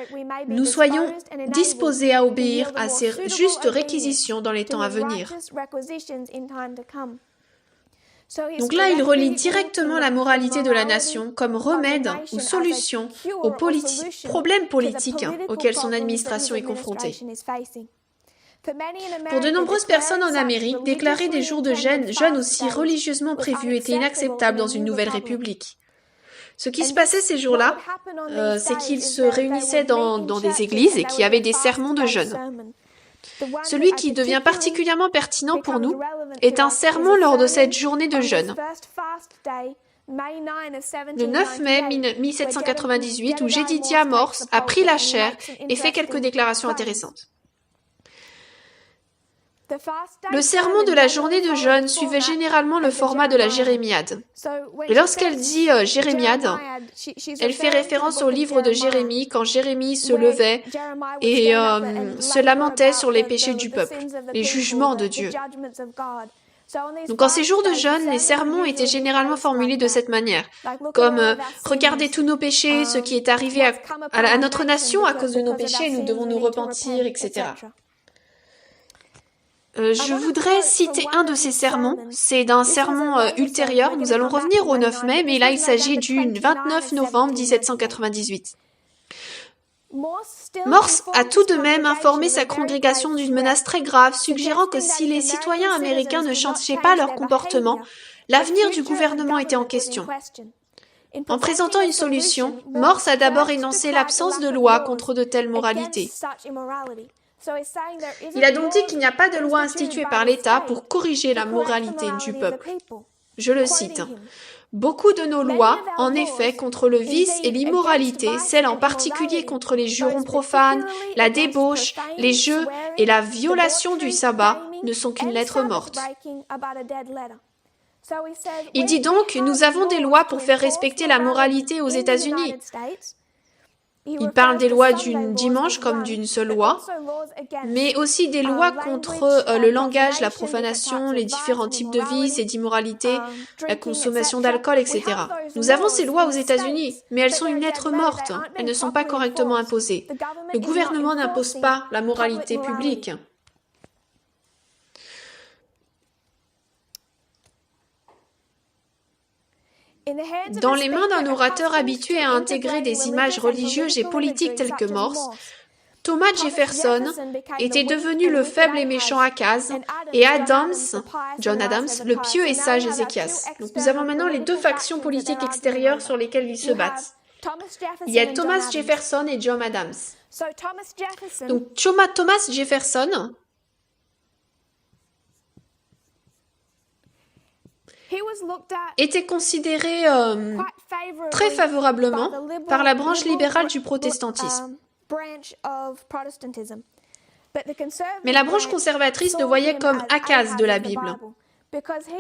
nous soyons disposés à obéir à ses justes réquisitions dans les temps à venir. » Donc là, il relie directement la moralité de la nation comme remède ou solution aux problèmes politiques auxquels son administration est confrontée. Pour de nombreuses personnes en Amérique, déclarer des jours de jeûne aussi religieusement prévus était inacceptable dans une nouvelle république. Ce qui se passait ces jours-là, c'est qu'ils se réunissaient dans des églises et qu'il y avait des sermons de jeûne. Celui qui devient particulièrement pertinent pour nous est un sermon lors de cette journée de jeûne. Le 9 mai 1798, où Jedediah Morse a pris la chair et fait quelques déclarations intéressantes. Le sermon de la journée de jeûne suivait généralement le format de la jérémiade. Et lorsqu'elle dit jérémiade, elle fait référence au livre de Jérémie, quand Jérémie se levait et se lamentait sur les péchés du peuple, les jugements de Dieu. Donc en ces jours de jeûne, les sermons étaient généralement formulés de cette manière, comme « Regardez tous nos péchés, ce qui est arrivé à notre nation à cause de nos péchés, nous devons nous repentir, etc. » Je voudrais citer un de ces sermons, c'est d'un sermon ultérieur, nous allons revenir au 9 mai, mais là il s'agit du 29 novembre 1798. Morse a tout de même informé sa congrégation d'une menace très grave, suggérant que si les citoyens américains ne changeaient pas leur comportement, l'avenir du gouvernement était en question. En présentant une solution, Morse a d'abord énoncé l'absence de loi contre de telles moralités. Il a donc dit qu'il n'y a pas de loi instituée par l'État pour corriger la moralité du peuple. Je le cite. « Beaucoup de nos lois, en effet, contre le vice et l'immoralité, celles en particulier contre les jurons profanes, la débauche, les jeux et la violation du sabbat, ne sont qu'une lettre morte. » Il dit donc, nous avons des lois pour faire respecter la moralité aux États-Unis. Il parle des lois du dimanche comme d'une seule loi, mais aussi des lois contre le langage, la profanation, les différents types de vices et d'immoralité, la consommation d'alcool, etc. Nous avons ces lois aux États-Unis, mais elles sont une lettre morte, elles ne sont pas correctement imposées. Le gouvernement n'impose pas la moralité publique. Dans les mains d'un orateur habitué à intégrer des images religieuses et politiques telles que Morse, Thomas Jefferson était devenu le faible et méchant Akaz et John Adams, le pieux et sage Ézéchias. Donc nous avons maintenant les deux factions politiques extérieures sur lesquelles ils se battent. Il y a Thomas Jefferson et John Adams. Donc Thomas Jefferson était considéré très favorablement par la branche libérale du protestantisme. Mais la branche conservatrice le voyait comme Akaz de la Bible,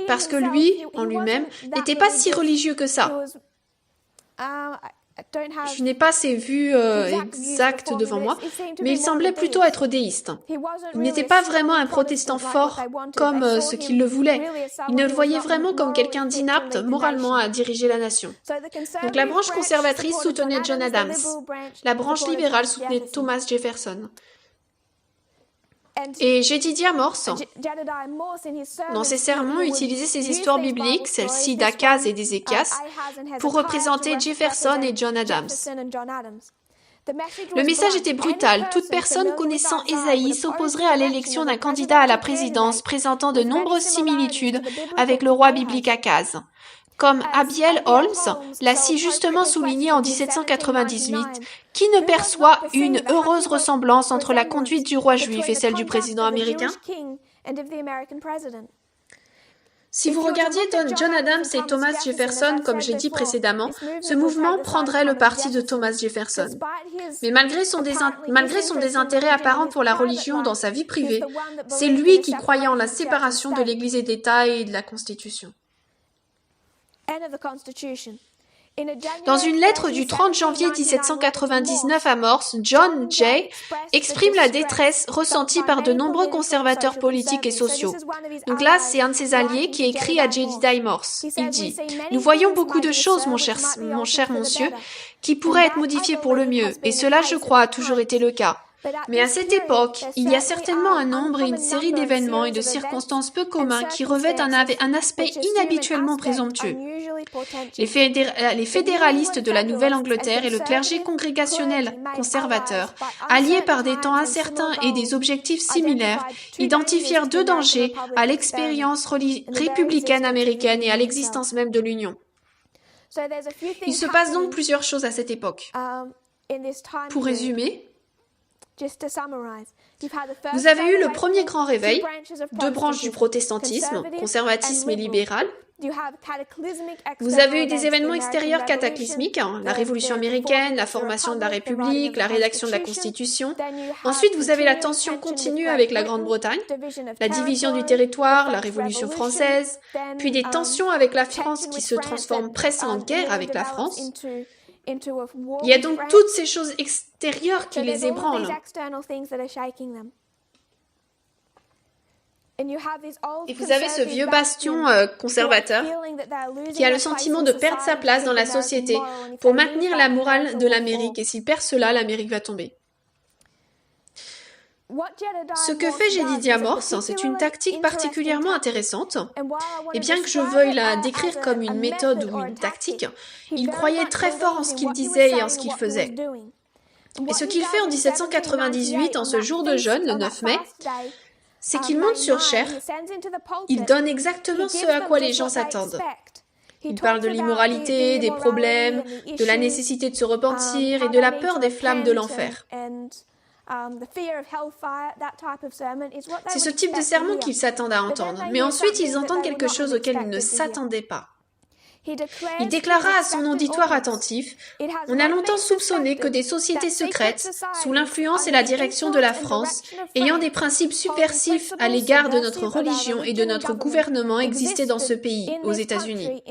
parce que lui, en lui-même, n'était pas si religieux que ça. Je n'ai pas ses vues exactes devant moi, mais il semblait plutôt être déiste. Il n'était pas vraiment un protestant fort comme ce qu'il le voulait. Il ne le voyait vraiment comme quelqu'un d'inapte moralement à diriger la nation. Donc la branche conservatrice soutenait John Adams. La branche libérale soutenait Thomas Jefferson. Et Jedediah Morse, dans ses sermons, utilisait ces histoires bibliques, celles-ci d'Akaz et d'Ézéchias, pour représenter Jefferson et John Adams. Le message était brutal. Toute personne connaissant Ésaïe s'opposerait à l'élection d'un candidat à la présidence présentant de nombreuses similitudes avec le roi biblique Akaz. Comme Abiel Holmes l'a si justement souligné en 1798, qui ne perçoit une heureuse ressemblance entre la conduite du roi juif et celle du président américain? Si vous regardiez John Adams et Thomas Jefferson, comme j'ai dit précédemment, ce mouvement prendrait le parti de Thomas Jefferson. Mais malgré son désintérêt apparent pour la religion dans sa vie privée, c'est lui qui croyait en la séparation de l'Église et d'État et de la Constitution. Dans une lettre du 30 janvier 1799 à Morse, John Jay exprime la détresse ressentie par de nombreux conservateurs politiques et sociaux. Donc là, c'est un de ses alliés qui écrit à Jedediah Morse. Il dit « Nous voyons beaucoup de choses, mon cher monsieur, qui pourraient être modifiées pour le mieux, et cela, je crois, a toujours été le cas. Mais à cette époque, il y a certainement un nombre et une série d'événements et de circonstances peu communs qui revêtent un aspect inhabituellement présomptueux. Les fédéralistes de la Nouvelle-Angleterre et le clergé congrégationnel conservateur, alliés par des temps incertains et des objectifs similaires, identifièrent deux dangers à l'expérience républicaine américaine et à l'existence même de l'Union. Il se passe donc plusieurs choses à cette époque. Pour résumer, vous avez eu le premier grand réveil, deux branches du protestantisme, conservatisme et libéral. Vous avez eu des événements extérieurs cataclysmiques, la Révolution américaine, la formation de la République, la rédaction de la Constitution. Ensuite, vous avez la tension continue avec la Grande-Bretagne, la division du territoire, la Révolution française, puis des tensions avec la France qui se transforment presque en guerre avec la France. Il y a donc toutes ces choses extérieures qui les ébranlent. Et vous avez ce vieux bastion conservateur qui a le sentiment de perdre sa place dans la société pour maintenir la morale de l'Amérique. Et s'il perd cela, l'Amérique va tomber. Ce que fait Jedediah Morse, c'est une tactique particulièrement intéressante, et bien que je veuille la décrire comme une méthode ou une tactique, il croyait très fort en ce qu'il disait et en ce qu'il faisait. Et ce qu'il fait en 1798, en ce jour de jeûne, le 9 mai, c'est qu'il monte sur chaire, il donne exactement ce à quoi les gens s'attendent. Il parle de l'immoralité, des problèmes, de la nécessité de se repentir et de la peur des flammes de l'enfer. C'est ce type de sermon qu'ils s'attendent à entendre, mais ensuite ils entendent quelque chose auquel ils ne s'attendaient pas. Il déclara à son auditoire attentif « On a longtemps soupçonné que des sociétés secrètes, sous l'influence et la direction de la France, ayant des principes subversifs à l'égard de notre religion et de notre gouvernement existaient dans ce pays, aux États-Unis.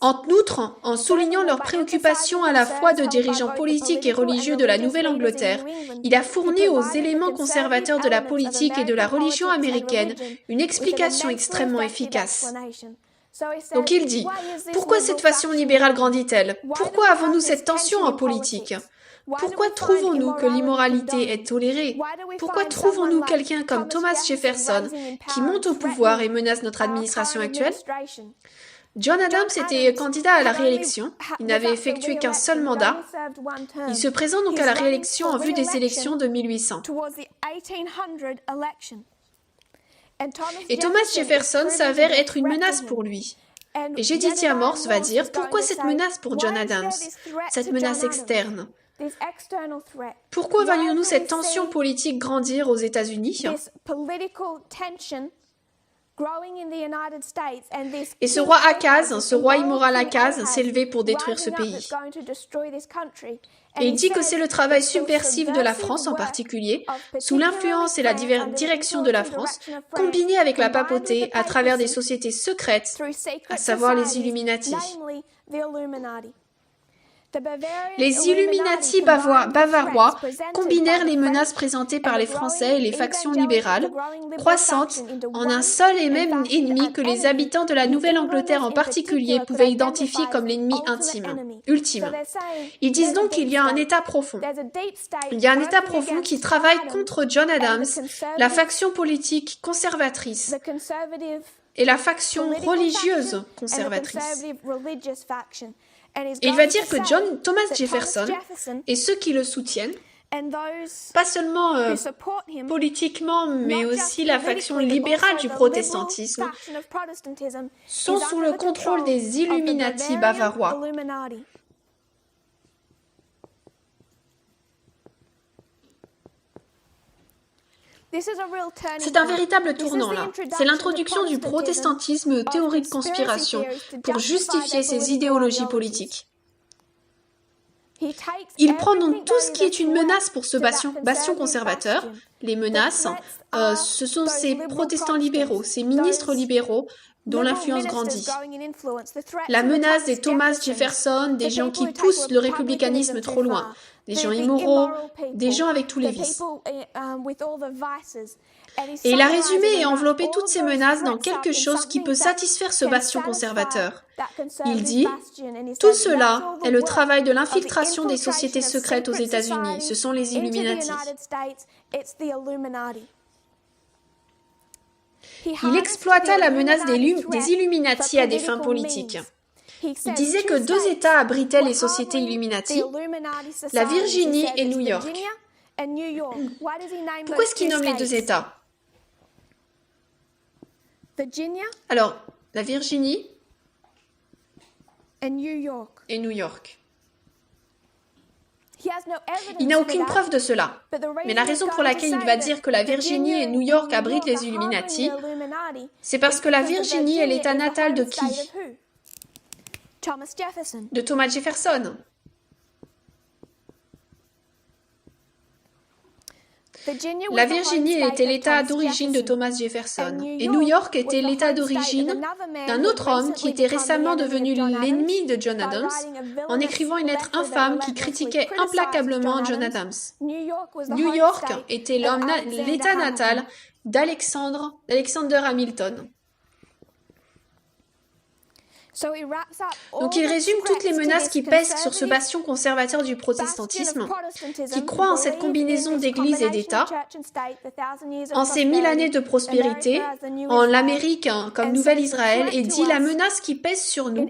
En outre, en soulignant leurs préoccupations à la fois de dirigeants politiques et religieux de la Nouvelle-Angleterre, il a fourni aux éléments conservateurs de la politique et de la religion américaine une explication extrêmement efficace. » Donc il dit, pourquoi cette faction libérale grandit-elle? Pourquoi avons-nous cette tension en politique? Pourquoi trouvons-nous que l'immoralité est tolérée? Pourquoi trouvons-nous quelqu'un comme Thomas Jefferson qui monte au pouvoir et menace notre administration actuelle? John Adams était candidat à la réélection. Il n'avait effectué qu'un seul mandat. Il se présente donc à la réélection en vue des élections de 1800. Et Thomas Jefferson s'avère être une menace pour lui. Et Jedediah Morse va dire, pourquoi cette menace pour John Adams? Cette menace externe. Pourquoi voyons-nous cette tension politique grandir aux États-Unis? Et ce roi Akaz, ce roi immoral Akaz, s'est levé pour détruire ce pays. Et il dit que c'est le travail subversif de la France en particulier, sous l'influence et la direction de la France, combiné avec la papauté à travers des sociétés secrètes, à savoir les Illuminati. Les Illuminati bavarois combinèrent les menaces présentées par les Français et les factions libérales, croissantes, en un seul et même ennemi que les habitants de la Nouvelle-Angleterre en particulier pouvaient identifier comme l'ennemi ultime. Ils disent donc qu'il y a un État profond. Il y a un État profond qui travaille contre John Adams, la faction politique conservatrice et la faction religieuse conservatrice. Et il va dire que Thomas Jefferson et ceux qui le soutiennent, pas seulement politiquement, mais aussi la faction libérale du protestantisme, sont sous le contrôle des Illuminati bavarois. C'est un véritable tournant là. C'est l'introduction du protestantisme aux théories de conspiration pour justifier ses idéologies politiques. Il prend donc tout ce qui est une menace pour ce bastion conservateur. Les menaces, ce sont ces protestants libéraux, ces ministres libéraux dont l'influence grandit. La menace des Thomas Jefferson, des gens qui poussent le républicanisme trop loin, des gens immoraux, des gens avec tous les vices. Et il a résumé et enveloppé toutes ces menaces dans quelque chose qui peut satisfaire ce bastion conservateur. Il dit « Tout cela est le travail de l'infiltration des sociétés secrètes aux États-Unis. Ce sont les Illuminati. » Il exploita la menace des Illuminati à des fins politiques. Il disait que 2 États abritaient les sociétés Illuminati, la Virginie et New York. Pourquoi est-ce qu'il nomme les 2 États? Alors, la Virginie et New York. Il n'a aucune preuve de cela. Mais la raison pour laquelle il va dire que la Virginie et New York abritent les Illuminati, c'est parce que la Virginie est l'état natal de qui? De Thomas Jefferson. La Virginie était l'état d'origine de Thomas Jefferson et New York était l'état d'origine d'un autre homme qui était récemment devenu l'ennemi de John Adams en écrivant une lettre infâme qui critiquait implacablement John Adams. New York était l'état natal d'Alexander Hamilton. Donc il résume toutes les menaces qui pèsent sur ce bastion conservateur du protestantisme, qui croit en cette combinaison d'Église et d'État, en ces 1000 années de prospérité, en l'Amérique comme Nouvelle-Israël, et dit la menace qui pèse sur nous,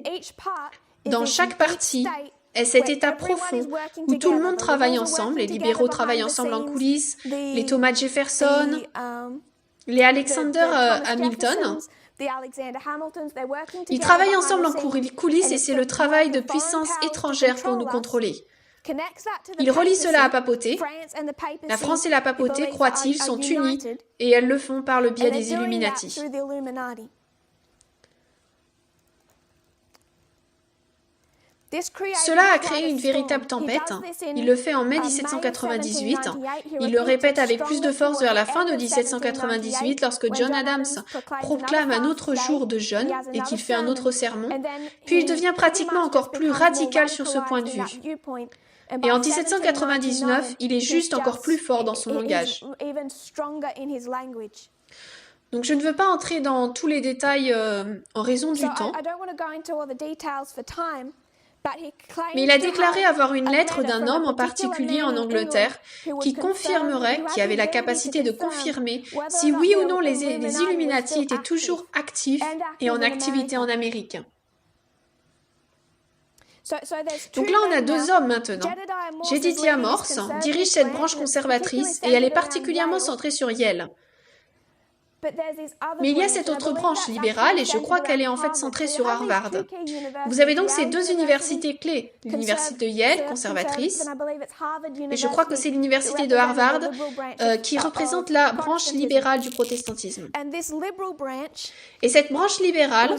dans chaque partie, est cet État profond où tout le monde travaille ensemble, les libéraux travaillent ensemble en coulisses, les Thomas Jefferson, les Alexander Hamilton. Ils travaillent ensemble en coulisses et c'est le travail de puissances étrangères pour nous contrôler. Il relie cela à la papauté. La France et la papauté, croit-il, sont unies et elles le font par le biais des Illuminati. Cela a créé une véritable tempête. Il le fait en mai 1798. Il le répète avec plus de force vers la fin de 1798 lorsque John Adams proclame un autre jour de jeûne et qu'il fait un autre sermon. Puis il devient pratiquement encore plus radical sur ce point de vue. Et en 1799, il est juste encore plus fort dans son langage. Donc je ne veux pas entrer dans tous les détails en raison du temps. Mais il a déclaré avoir une lettre d'un homme en particulier en Angleterre qui avait la capacité de confirmer si oui ou non les Illuminati étaient toujours actifs et en activité en Amérique. Donc là, on a 2 hommes maintenant. Jedediah Morse dirige cette branche conservatrice et elle est particulièrement centrée sur Yale. Mais il y a cette autre branche libérale et je crois qu'elle est en fait centrée sur Harvard. Vous avez donc ces deux universités clés, l'université de Yale, conservatrice, et je crois que c'est l'université de Harvard qui représente la branche libérale du protestantisme. Et cette branche libérale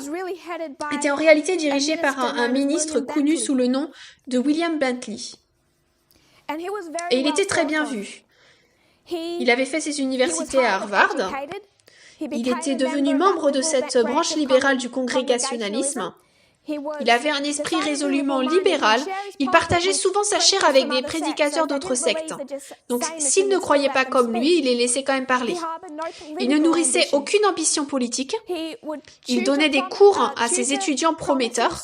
était en réalité dirigée par un ministre connu sous le nom de William Bentley. Et il était très bien vu. Il avait fait ses universités à Harvard. Il était devenu membre de cette branche libérale du congrégationalisme. Il avait un esprit résolument libéral. Il partageait souvent sa chair avec des prédicateurs d'autres sectes. Donc, s'il ne croyait pas comme lui, il les laissait quand même parler. Il ne nourrissait aucune ambition politique. Il donnait des cours à ses étudiants prometteurs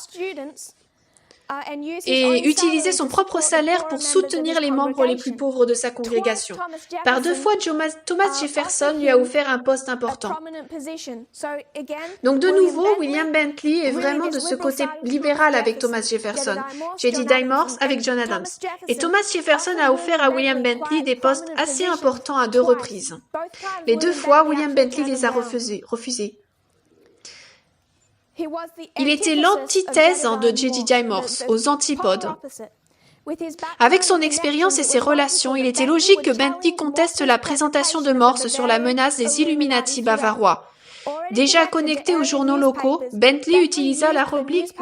et utilisait son propre salaire pour soutenir les membres les plus pauvres de sa congrégation. Par 2 fois, Thomas Jefferson lui a offert un poste important. Donc de nouveau, William Bentley est vraiment de ce côté libéral avec Thomas Jefferson, Jedediah Morse avec John Adams. Et Thomas Jefferson a offert à William Bentley des postes assez importants à 2 reprises. Les 2 fois, William Bentley les a refusés. Il était l'antithèse de Jedediah Morse, aux antipodes. Avec son expérience et ses relations, il était logique que Bentley conteste la présentation de Morse sur la menace des Illuminati bavarois. Déjà connecté aux journaux locaux, Bentley utilisa la rubrique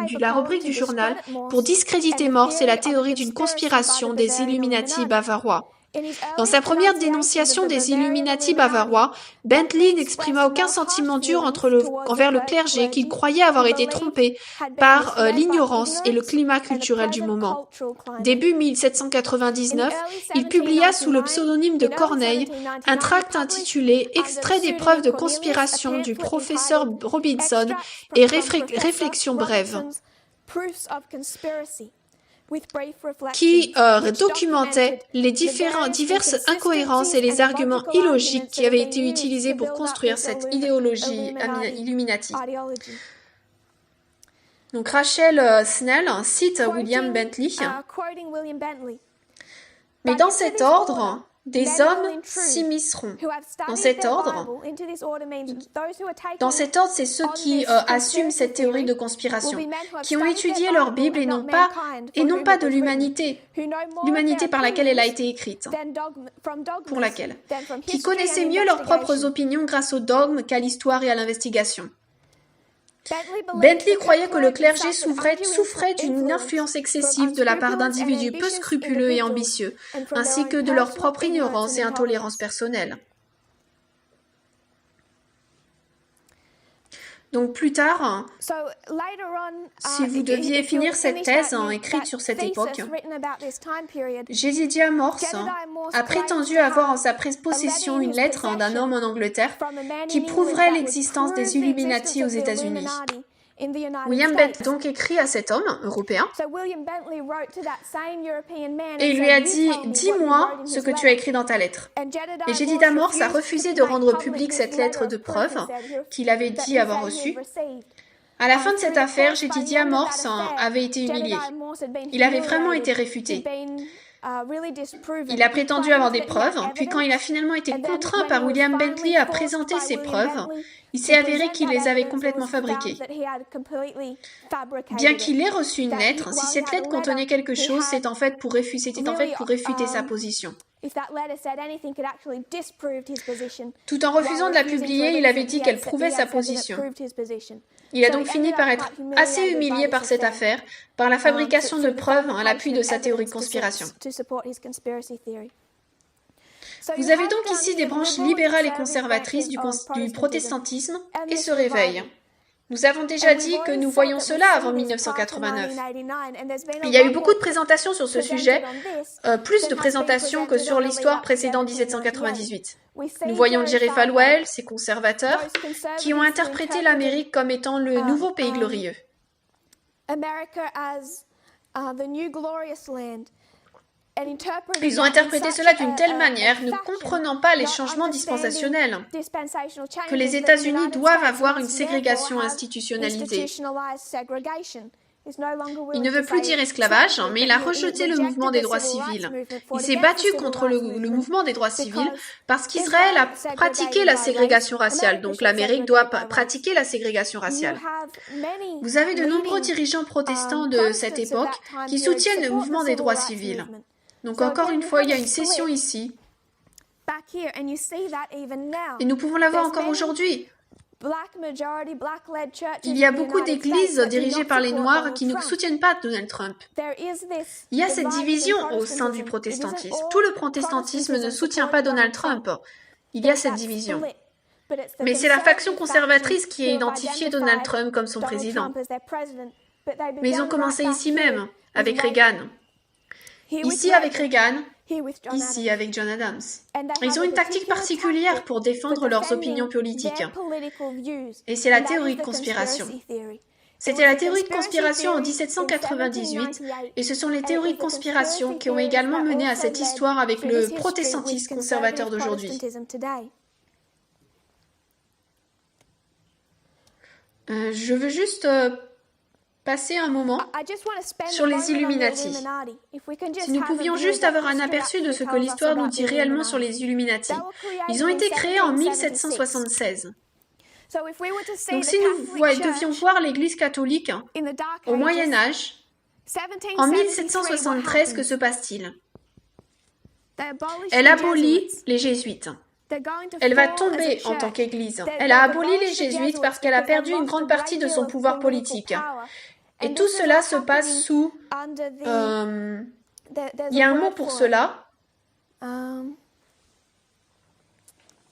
du journal pour discréditer Morse et la théorie d'une conspiration des Illuminati bavarois. Dans sa première dénonciation des Illuminati bavarois, Bentley n'exprima aucun sentiment dur envers le clergé qu'il croyait avoir été trompé par l'ignorance et le climat culturel du moment. Début 1799, il publia sous le pseudonyme de Corneille un tract intitulé « Extrait des preuves de conspiration du professeur Robinson et réflexions brèves » qui documentait les diverses incohérences et les arguments illogiques qui avaient été utilisés pour construire cette idéologie Illuminati. Donc Rachel Snell cite William Bentley, mais dans cet ordre, des hommes s'immisceront. Dans cet ordre, c'est ceux qui assument cette théorie de conspiration, qui ont étudié leur Bible et non pas de l'humanité par laquelle elle a été écrite, qui connaissaient mieux leurs propres opinions grâce au dogme qu'à l'histoire et à l'investigation. Bentley croyait que le clergé souffrait d'une influence excessive de la part d'individus peu scrupuleux et ambitieux, ainsi que de leur propre ignorance et intolérance personnelle. Donc plus tard, si vous deviez finir cette thèse écrite sur cette époque, Jedediah Morse a prétendu avoir en sa possession une lettre d'un homme en Angleterre qui prouverait l'existence des Illuminati aux États-Unis. William Bentley a donc écrit à cet homme européen et il lui a dit « Dis-moi ce que tu as écrit dans ta lettre ». Et Jedediah Morse a refusé de rendre publique cette lettre de preuve qu'il avait dit avoir reçue. À la fin de cette affaire, Jedediah Morse avait été humilié. Il avait vraiment été réfuté. Il a prétendu avoir des preuves, puis quand il a finalement été contraint par William Bentley à présenter ses preuves, il s'est avéré qu'il les avait complètement fabriquées. Bien qu'il ait reçu une lettre, si cette lettre contenait quelque chose, c'était en fait pour réfuter sa position. Tout en refusant de la publier, il avait dit qu'elle prouvait sa position. Il a donc fini par être assez humilié par cette affaire, par la fabrication de preuves à l'appui de sa théorie de conspiration. Vous avez donc ici des branches libérales et conservatrices du protestantisme et ce réveil. Nous avons déjà dit que nous voyions cela avant 1989. Il y a eu beaucoup de présentations sur ce sujet, plus de présentations que sur l'histoire précédant 1798. Nous voyons Jerry Falwell, ces conservateurs, qui ont interprété l'Amérique comme étant le nouveau pays glorieux. Ils ont interprété cela d'une telle manière, ne comprenant pas les changements dispensationels, que les États-Unis doivent avoir une ségrégation institutionnalisée. Il ne veut plus dire esclavage, mais il a rejeté le mouvement des droits civils. Il s'est battu contre le mouvement des droits civils parce qu'Israël a pratiqué la ségrégation raciale, donc l'Amérique doit pratiquer la ségrégation raciale. Vous avez de nombreux dirigeants protestants de cette époque qui soutiennent le mouvement des droits civils. Donc encore une fois, il y a une scission ici. Et nous pouvons la voir encore aujourd'hui. Il y a beaucoup d'églises dirigées par les Noirs qui ne soutiennent pas Donald Trump. Il y a cette division au sein du protestantisme. Tout le protestantisme ne soutient pas Donald Trump. Il y a cette division. Mais c'est la faction conservatrice qui a identifié Donald Trump comme son président. Mais ils ont commencé ici même, avec Reagan. Ici avec Reagan, ici avec John Adams. Ils ont une tactique particulière pour défendre leurs opinions politiques. Et c'est la théorie de conspiration. C'était la théorie de conspiration en 1798 et ce sont les théories de conspiration qui ont également mené à cette histoire avec le protestantisme conservateur d'aujourd'hui. Je veux juste passer un moment sur les Illuminati. Si nous pouvions juste avoir un aperçu de ce que l'histoire nous dit réellement sur les Illuminati. Ils ont été créés en 1776. Donc si nous devions voir l'Église catholique au Moyen Âge, en 1773, que se passe-t-il? Elle abolit les jésuites. Elle va tomber en tant qu'Église. Elle a aboli les jésuites parce qu'elle a perdu une grande partie de son pouvoir politique. Et tout cela se passe sous... il y a un mot pour cela.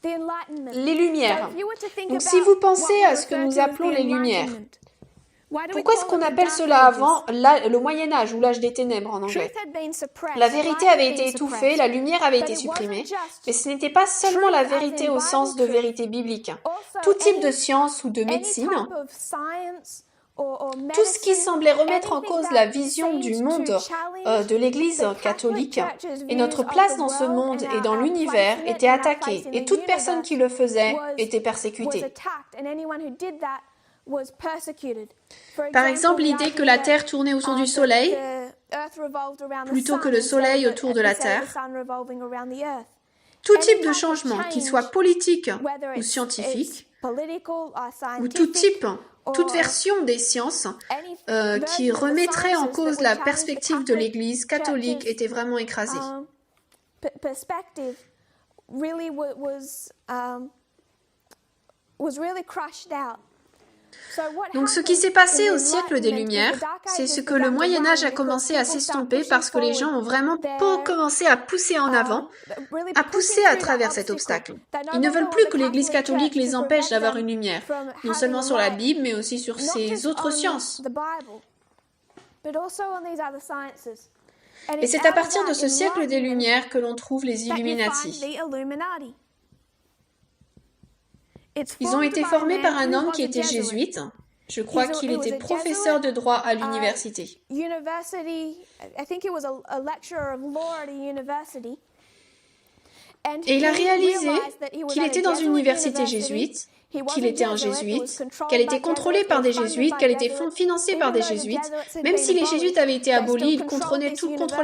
Les Lumières. Donc si vous pensez à ce que nous appelons les Lumières, pourquoi est-ce qu'on appelle cela avant le Moyen-Âge ou l'âge des ténèbres en anglais? La vérité avait été étouffée, la lumière avait été supprimée, mais ce n'était pas seulement la vérité au sens de vérité biblique. Tout type de science ou de médecine, tout ce qui semblait remettre en cause la vision du monde de l'Église catholique et notre place dans ce monde et dans l'univers était attaquée, et toute personne qui le faisait était persécutée. Par exemple, l'idée que la Terre tournait autour du Soleil plutôt que le Soleil autour de la Terre. Tout type de changement, qu'il soit politique ou scientifique, ou tout type, toute version des sciences qui remettrait en cause la perspective de l'Église catholique était vraiment écrasée. Donc ce qui s'est passé au siècle des Lumières, c'est ce que le Moyen-Âge a commencé à s'estomper parce que les gens ont vraiment commencé à pousser en avant, à pousser à travers cet obstacle. Ils ne veulent plus que l'Église catholique les empêche d'avoir une lumière, non seulement sur la Bible, mais aussi sur ces autres sciences. Et c'est à partir de ce siècle des Lumières que l'on trouve les Illuminati. Ils ont été formés par un homme qui était jésuite. Je crois qu'il était professeur de droit à l'université. Et il a réalisé qu'il était dans une université jésuite, qu'il était un jésuite, qu'elle était contrôlée par des jésuites, qu'elle était financée par des jésuites. Même si les jésuites avaient été abolis, il contrôlait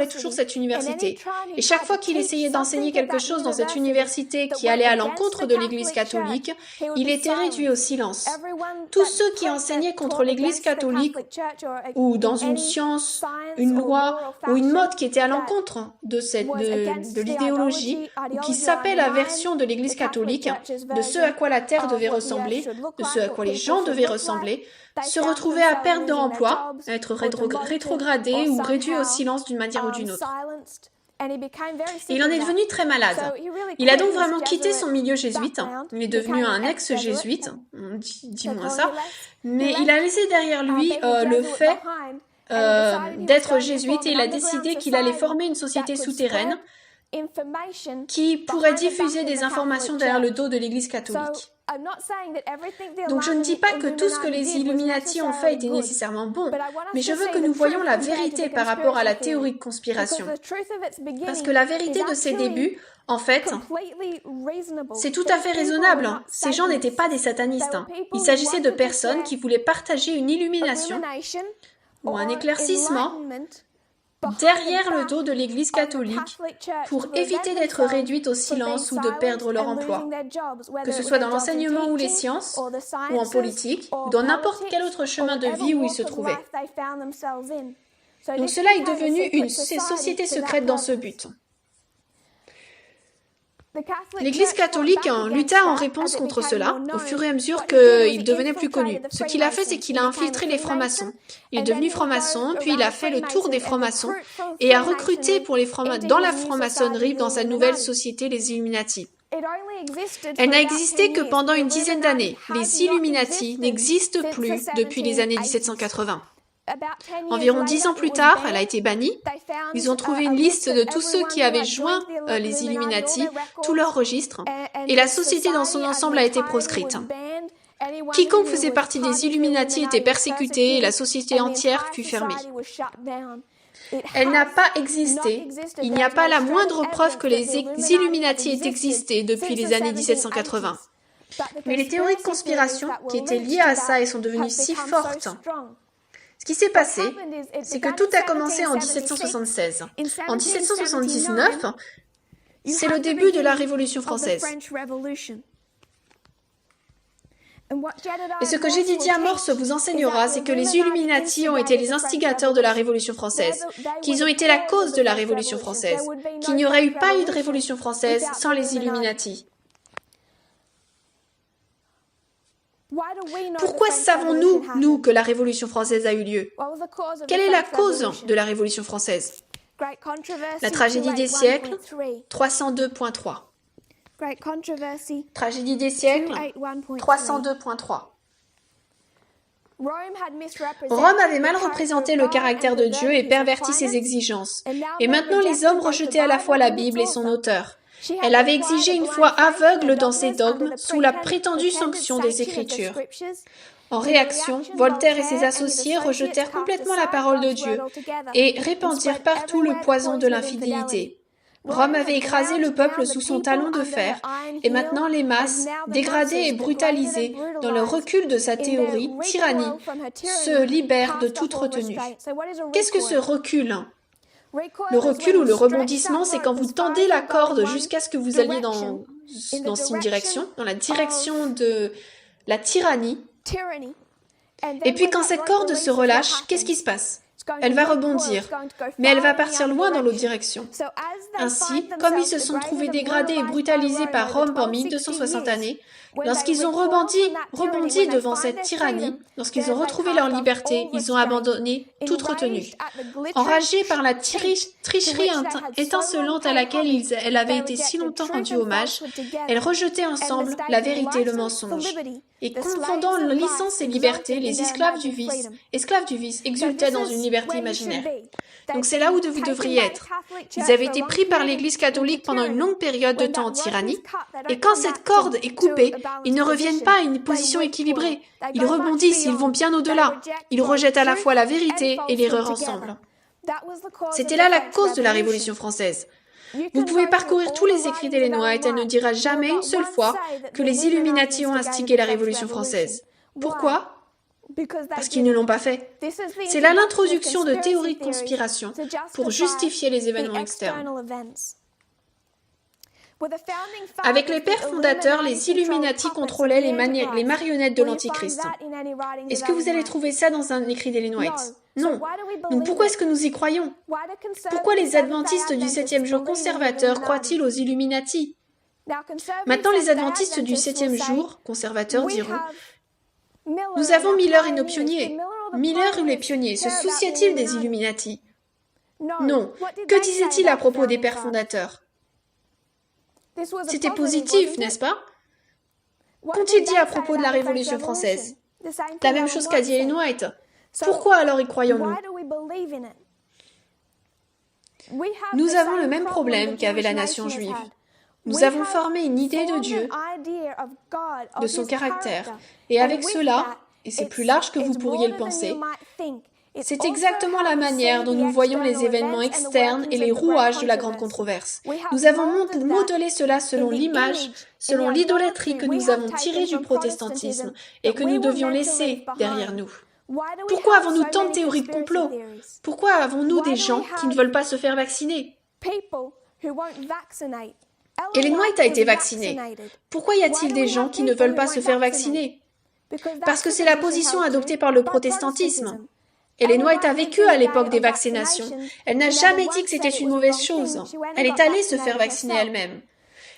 toujours cette université. Et chaque fois qu'il essayait d'enseigner quelque chose dans cette université qui allait à l'encontre de l'Église catholique, il était réduit au silence. Tous ceux qui enseignaient contre l'Église catholique ou dans une science, une loi ou une mode qui était à l'encontre de l'idéologie ou qui sapait la version de l'Église catholique, de ce à quoi la terre devait ressembler, de ce à quoi les gens devaient ressembler, se retrouvaient à perdre de emploi, à être rétrogradés ou réduits au silence d'une manière ou d'une autre. Et il en est devenu très malade. Il a donc vraiment quitté son milieu jésuite. Il est devenu un ex-jésuite, dis-moi ça, mais il a laissé derrière lui le fait d'être jésuite et il a décidé qu'il allait former une société souterraine qui pourrait diffuser des informations derrière le dos de l'Église catholique. Donc je ne dis pas que tout ce que les Illuminati ont fait était nécessairement bon, mais je veux que nous voyions la vérité par rapport à la théorie de conspiration. Parce que la vérité de ses débuts, en fait, c'est tout à fait raisonnable. Ces gens n'étaient pas des satanistes. Il s'agissait de personnes qui voulaient partager une illumination ou un éclaircissement derrière le dos de l'Église catholique pour éviter d'être réduite au silence ou de perdre leur emploi, que ce soit dans l'enseignement ou les sciences, ou en politique, ou dans n'importe quel autre chemin de vie où ils se trouvaient. Donc cela est devenu une société secrète dans ce but. L'Église catholique lutta en réponse contre cela, au fur et à mesure qu'il devenait plus connu. Ce qu'il a fait, c'est qu'il a infiltré les francs-maçons. Il est devenu franc-maçon, puis il a fait le tour des francs-maçons et a recruté pour dans la franc-maçonnerie dans sa nouvelle société, les Illuminati. Elle n'a existé que pendant une dizaine d'années. Les Illuminati n'existent plus depuis les années 1780. Environ 10 ans plus tard, elle a été bannie. Ils ont trouvé une liste de tous ceux qui avaient joint les Illuminati, tous leurs registres, et la société dans son ensemble a été proscrite. Quiconque faisait partie des Illuminati était persécuté et la société entière fut fermée. Elle n'a pas existé. Il n'y a pas la moindre preuve que les Illuminati aient existé depuis les années 1780. Mais les théories de conspiration qui étaient liées à ça et sont devenues si fortes. Ce qui s'est passé, c'est que tout a commencé en 1776. En 1779, c'est le début de la Révolution française. Et ce que Jedediah Morse vous enseignera, c'est que les Illuminati ont été les instigateurs de la Révolution française, qu'ils ont été la cause de la Révolution française, qu'il n'y aurait pas eu de Révolution française sans les Illuminati. Pourquoi savons-nous, nous, que la Révolution française a eu lieu? Quelle est la cause de la Révolution française? La tragédie des siècles, 302.3. Tragédie des siècles, 302.3. Rome avait mal représenté le caractère de Dieu et perverti ses exigences. Et maintenant les hommes rejetaient à la fois la Bible et son auteur. Elle avait exigé une foi aveugle dans ses dogmes sous la prétendue sanction des Écritures. En réaction, Voltaire et ses associés rejetèrent complètement la parole de Dieu et répandirent partout le poison de l'infidélité. Rome avait écrasé le peuple sous son talon de fer, et maintenant les masses, dégradées et brutalisées dans le recul de sa théorie, tyrannie, se libèrent de toute retenue. Qu'est-ce que ce recul ? Le recul ou le rebondissement, c'est quand vous tendez la corde jusqu'à ce que vous alliez dans une direction, dans la direction de la tyrannie. Et puis quand cette corde se relâche, qu'est-ce qui se passe ? Elle va rebondir, mais elle va partir loin dans l'autre direction. Ainsi, comme ils se sont trouvés dégradés et brutalisés par Rome pendant 1260 années, lorsqu'ils ont rebondi devant cette tyrannie, lorsqu'ils ont retrouvé leur liberté, ils ont abandonné toute retenue. Enragés par la tricherie étincelante à laquelle elle avait été si longtemps rendue hommage, elles rejetaient ensemble la vérité et le mensonge. Et confondant licence et liberté, les esclaves du vice, exultaient dans une liberté imaginaire. Donc c'est là où vous devriez être. Ils avaient été pris par l'Église catholique pendant une longue période de temps en tyrannie, et quand cette corde est coupée, ils ne reviennent pas à une position équilibrée. Ils rebondissent, ils vont bien au-delà. Ils rejettent à la fois la vérité et l'erreur ensemble. C'était là la cause de la Révolution française. Vous pouvez parcourir tous les écrits d'Ellen White, elle ne dira jamais une seule fois que les Illuminati ont instigé la Révolution française. Pourquoi ? Parce qu'ils ne l'ont pas fait. C'est là l'introduction de théories de conspiration pour justifier les événements externes. Avec les pères fondateurs, les Illuminati contrôlaient les marionnettes de l'Antichrist. Est-ce que vous allez trouver ça dans un écrit d'Ellen White ? Non. Donc pourquoi est-ce que nous y croyons ? Pourquoi les adventistes du 7e jour conservateurs croient-ils aux Illuminati ? Maintenant, les adventistes du 7e jour conservateurs diront: nous avons Miller et nos pionniers. Miller ou les pionniers, se souciait-il des Illuminati ? Non. Que disait-il à propos des pères fondateurs ? C'était positif, n'est-ce pas ? Qu'ont-ils dit à propos de la Révolution française ? La même chose qu'a dit Ellen White. Pourquoi alors y croyons-nous ? Nous avons le même problème qu'avait la nation juive. Nous avons formé une idée de Dieu, de son caractère, et avec cela, et c'est plus large que vous pourriez le penser, c'est exactement la manière dont nous voyons les événements externes et les rouages de la grande controverse. Nous avons modelé cela selon l'image, selon l'idolâtrie que nous avons tirée du protestantisme et que nous devions laisser derrière nous. Pourquoi avons-nous tant de théories de complot? Pourquoi avons-nous des gens qui ne veulent pas se faire vacciner? Ellen White a été vaccinée. Pourquoi y a-t-il des gens qui ne veulent pas se faire vacciner? Parce que c'est la position adoptée par le protestantisme. Ellen White a vécu à l'époque des vaccinations. Elle n'a jamais dit que c'était une mauvaise chose. Elle est allée se faire vacciner elle-même.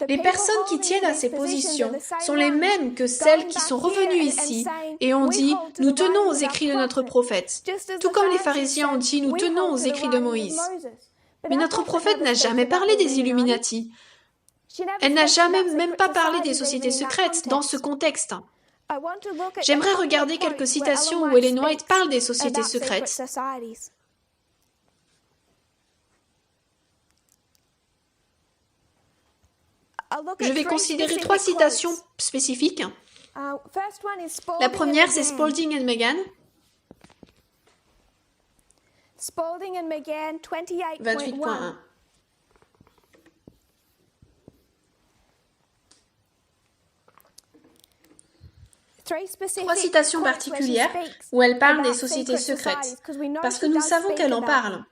Les personnes qui tiennent à ces positions sont les mêmes que celles qui sont revenues ici et ont dit « Nous tenons aux écrits de notre prophète », tout comme les pharisiens ont dit « Nous tenons aux écrits de Moïse ». Mais notre prophète n'a jamais parlé des Illuminati. Elle n'a jamais même pas parlé des sociétés secrètes dans ce contexte. J'aimerais regarder quelques citations où Ellen White parle des sociétés secrètes. Je vais considérer 3 citations spécifiques. La première, c'est Spalding and Megan. 28.1. Trois citations particulières où elle parle des sociétés secrètes, parce que nous savons qu'elle en parle.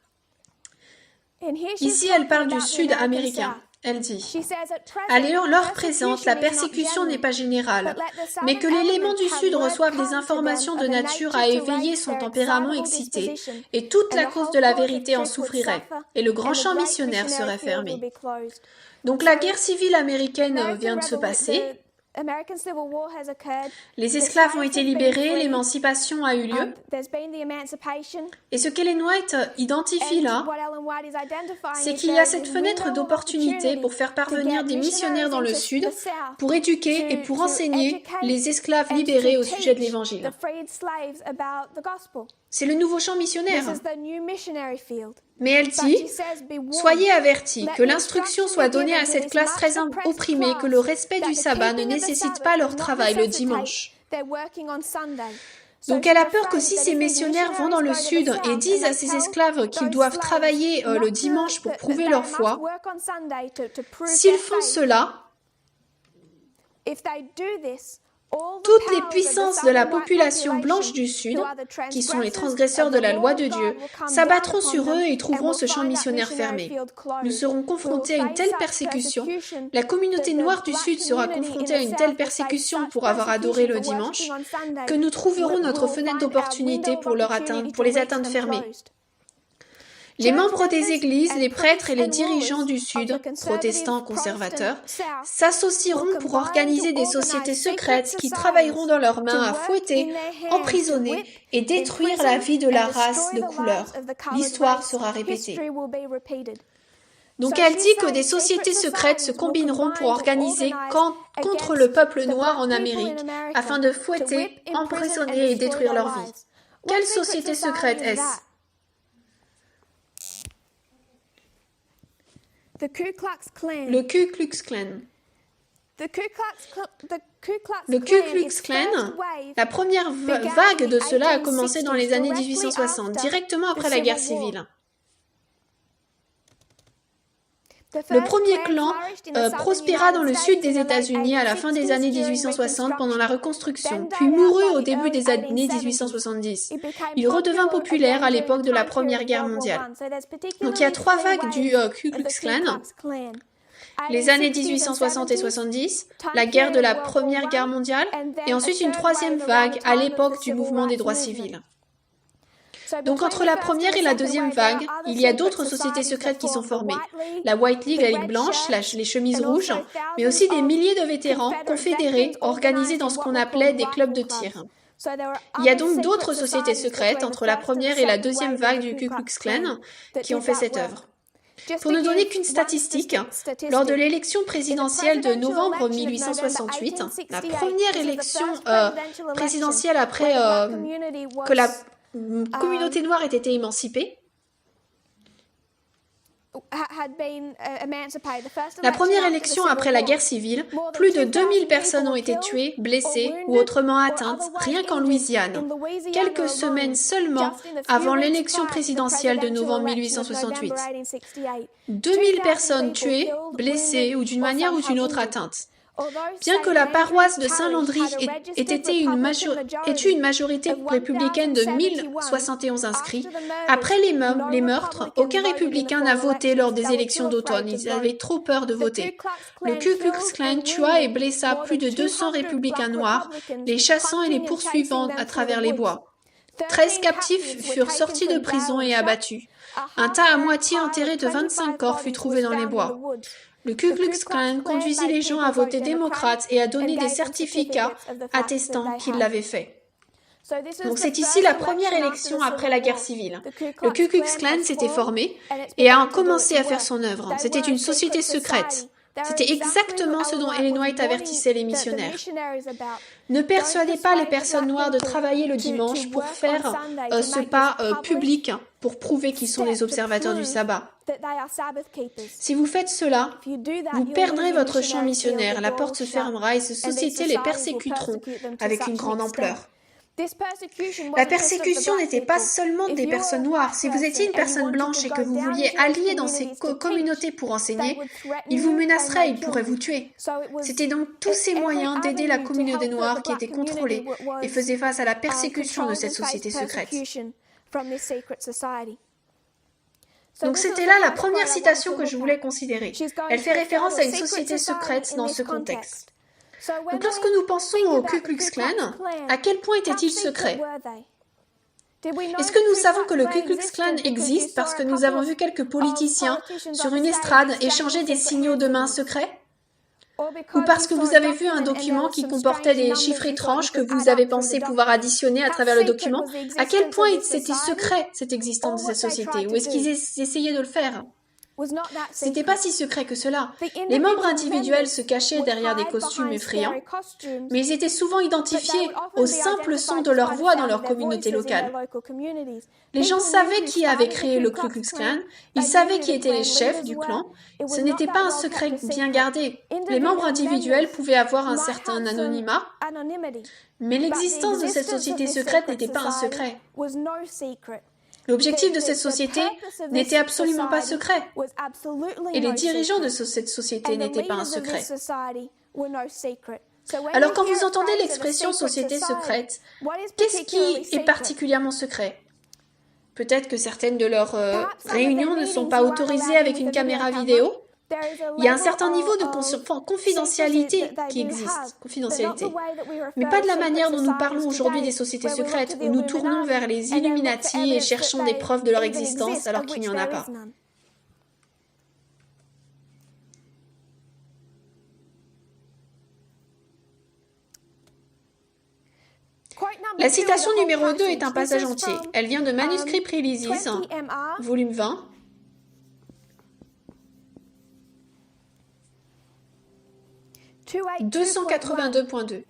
Ici, elle parle du Sud américain. Elle dit « À l'heure présente, la persécution n'est pas générale, mais que l'élément du Sud reçoive des informations de nature à éveiller son tempérament excité, et toute la cause de la vérité en souffrirait, et le grand champ missionnaire serait fermé. » Donc la guerre civile américaine vient de se passer. Les esclaves ont été libérés, l'émancipation a eu lieu. Et ce qu'Ellen White identifie là, c'est qu'il y a cette fenêtre d'opportunité pour faire parvenir des missionnaires dans le Sud, pour éduquer et pour enseigner les esclaves libérés au sujet de l'Évangile. C'est le nouveau champ missionnaire. Mais elle dit, soyez avertis, que l'instruction soit donnée à cette classe très opprimée, que le respect du sabbat ne nécessite pas leur travail le dimanche. Donc elle a peur que si ces missionnaires vont dans le Sud et disent à ces esclaves qu'ils doivent travailler le dimanche pour prouver leur foi, s'ils font cela, toutes les puissances de la population blanche du Sud, qui sont les transgresseurs de la loi de Dieu, s'abattront sur eux et trouveront ce champ missionnaire fermé. Nous serons confrontés à une telle persécution, la communauté noire du Sud sera confrontée à une telle persécution pour avoir adoré le dimanche, que nous trouverons notre fenêtre d'opportunité pour les atteindre fermées. Les membres des églises, les prêtres et les dirigeants du Sud, protestants conservateurs, s'associeront pour organiser des sociétés secrètes qui travailleront dans leurs mains à fouetter, emprisonner et détruire la vie de la race de couleur. L'histoire sera répétée. Donc elle dit que des sociétés secrètes se combineront pour organiser contre le peuple noir en Amérique, afin de fouetter, emprisonner et détruire leur vie. Quelle société secrète est-ce ? Le Ku Klux Klan. Le Ku Klux Klan, la première vague de cela a commencé dans les années 1860, directement après la guerre civile. Le premier clan prospéra dans le sud des États-Unis à la fin des années 1860 pendant la Reconstruction, puis mourut au début des années 1870. Il redevint populaire à l'époque de la Première Guerre mondiale. Donc il y a 3 vagues du Ku Klux Klan. Les années 1860 et 70, la guerre de la Première Guerre mondiale, et ensuite une 3e vague à l'époque du mouvement des droits civils. Donc entre la première et la deuxième vague, il y a d'autres sociétés secrètes qui sont formées. La White League, la Ligue blanche, les chemises rouges, mais aussi des milliers de vétérans confédérés organisés dans ce qu'on appelait des clubs de tir. Il y a donc d'autres sociétés secrètes entre la première et la deuxième vague du Ku Klux Klan qui ont fait cette œuvre. Pour ne donner qu'une statistique, lors de l'élection présidentielle de novembre 1868, la première élection présidentielle après que la communauté noire ait été émancipée. La première élection après la guerre civile, plus de 2000 personnes ont été tuées, blessées ou autrement atteintes, rien qu'en Louisiane, quelques semaines seulement avant l'élection présidentielle de novembre 1868. 2000 personnes tuées, blessées ou d'une manière ou d'une autre atteintes. Bien que la paroisse de Saint-Landry ait été une majorité républicaine de 1071 inscrits, après les meurtres, aucun républicain n'a voté lors des élections d'automne. Ils avaient trop peur de voter. Le Ku Klux Klan tua et blessa plus de 200 républicains noirs, les chassant et les poursuivant à travers les bois. 13 captifs furent sortis de prison et abattus. Un tas à moitié enterré de 25 corps fut trouvé dans les bois. Le Ku Klux Klan conduisit les gens à voter démocrate et à donner des certificats attestant qu'ils l'avaient fait. Donc c'est ici la première élection après la guerre civile. Le Ku Klux Klan s'était formé et a commencé à faire son œuvre. C'était une société secrète. C'était exactement ce dont Ellen White avertissait les missionnaires. Ne persuadez pas les personnes noires de travailler le dimanche pour faire ce pas public pour prouver qu'ils sont les observateurs du sabbat. Si vous faites cela, vous perdrez votre champ missionnaire, la porte se fermera et ces sociétés les persécuteront avec une grande ampleur. La persécution n'était pas seulement des personnes noires. Si vous étiez une personne blanche et que vous vouliez allier dans ces communautés pour enseigner, ils vous menaceraient, ils pourraient vous tuer. C'était donc tous ces moyens d'aider la communauté noire qui était contrôlée et faisait face à la persécution de cette société secrète. Donc c'était là la première citation que je voulais considérer. Elle fait référence à une société secrète dans ce contexte. Donc lorsque nous pensons au Ku Klux Klan, à quel point était-il secret? Est-ce que nous savons que le Ku Klux Klan existe parce que nous avons vu quelques politiciens sur une estrade échanger des signaux de main secrets? Ou parce que vous avez vu un document qui comportait des chiffres étranges que vous avez pensé pouvoir additionner à travers le document? À quel point c'était secret, cette existence de cette société? Ou est-ce qu'ils essayaient de le faire? Ce n'était pas si secret que cela. Les membres individuels se cachaient derrière des costumes effrayants, mais ils étaient souvent identifiés au simple son de leur voix dans leur communauté locale. Les gens savaient qui avait créé le Ku Klux Klan, ils savaient qui étaient les chefs du clan. Ce n'était pas un secret bien gardé. Les membres individuels pouvaient avoir un certain anonymat, mais l'existence de cette société secrète n'était pas un secret. L'objectif de cette société n'était absolument pas secret. Et les dirigeants de cette société n'étaient pas un secret. Alors quand vous entendez l'expression société secrète, qu'est-ce qui est particulièrement secret? Peut-être que certaines de leurs réunions ne sont pas autorisées avec une caméra vidéo. Il y a un certain niveau de confidentialité qui existe, mais pas de la manière dont nous parlons aujourd'hui des sociétés secrètes, où nous tournons vers les Illuminati et cherchons des preuves de leur existence alors qu'il n'y en a pas. La citation numéro 2 est un passage entier. Elle vient de Manuscrit Releases, volume 20. « 282.2 »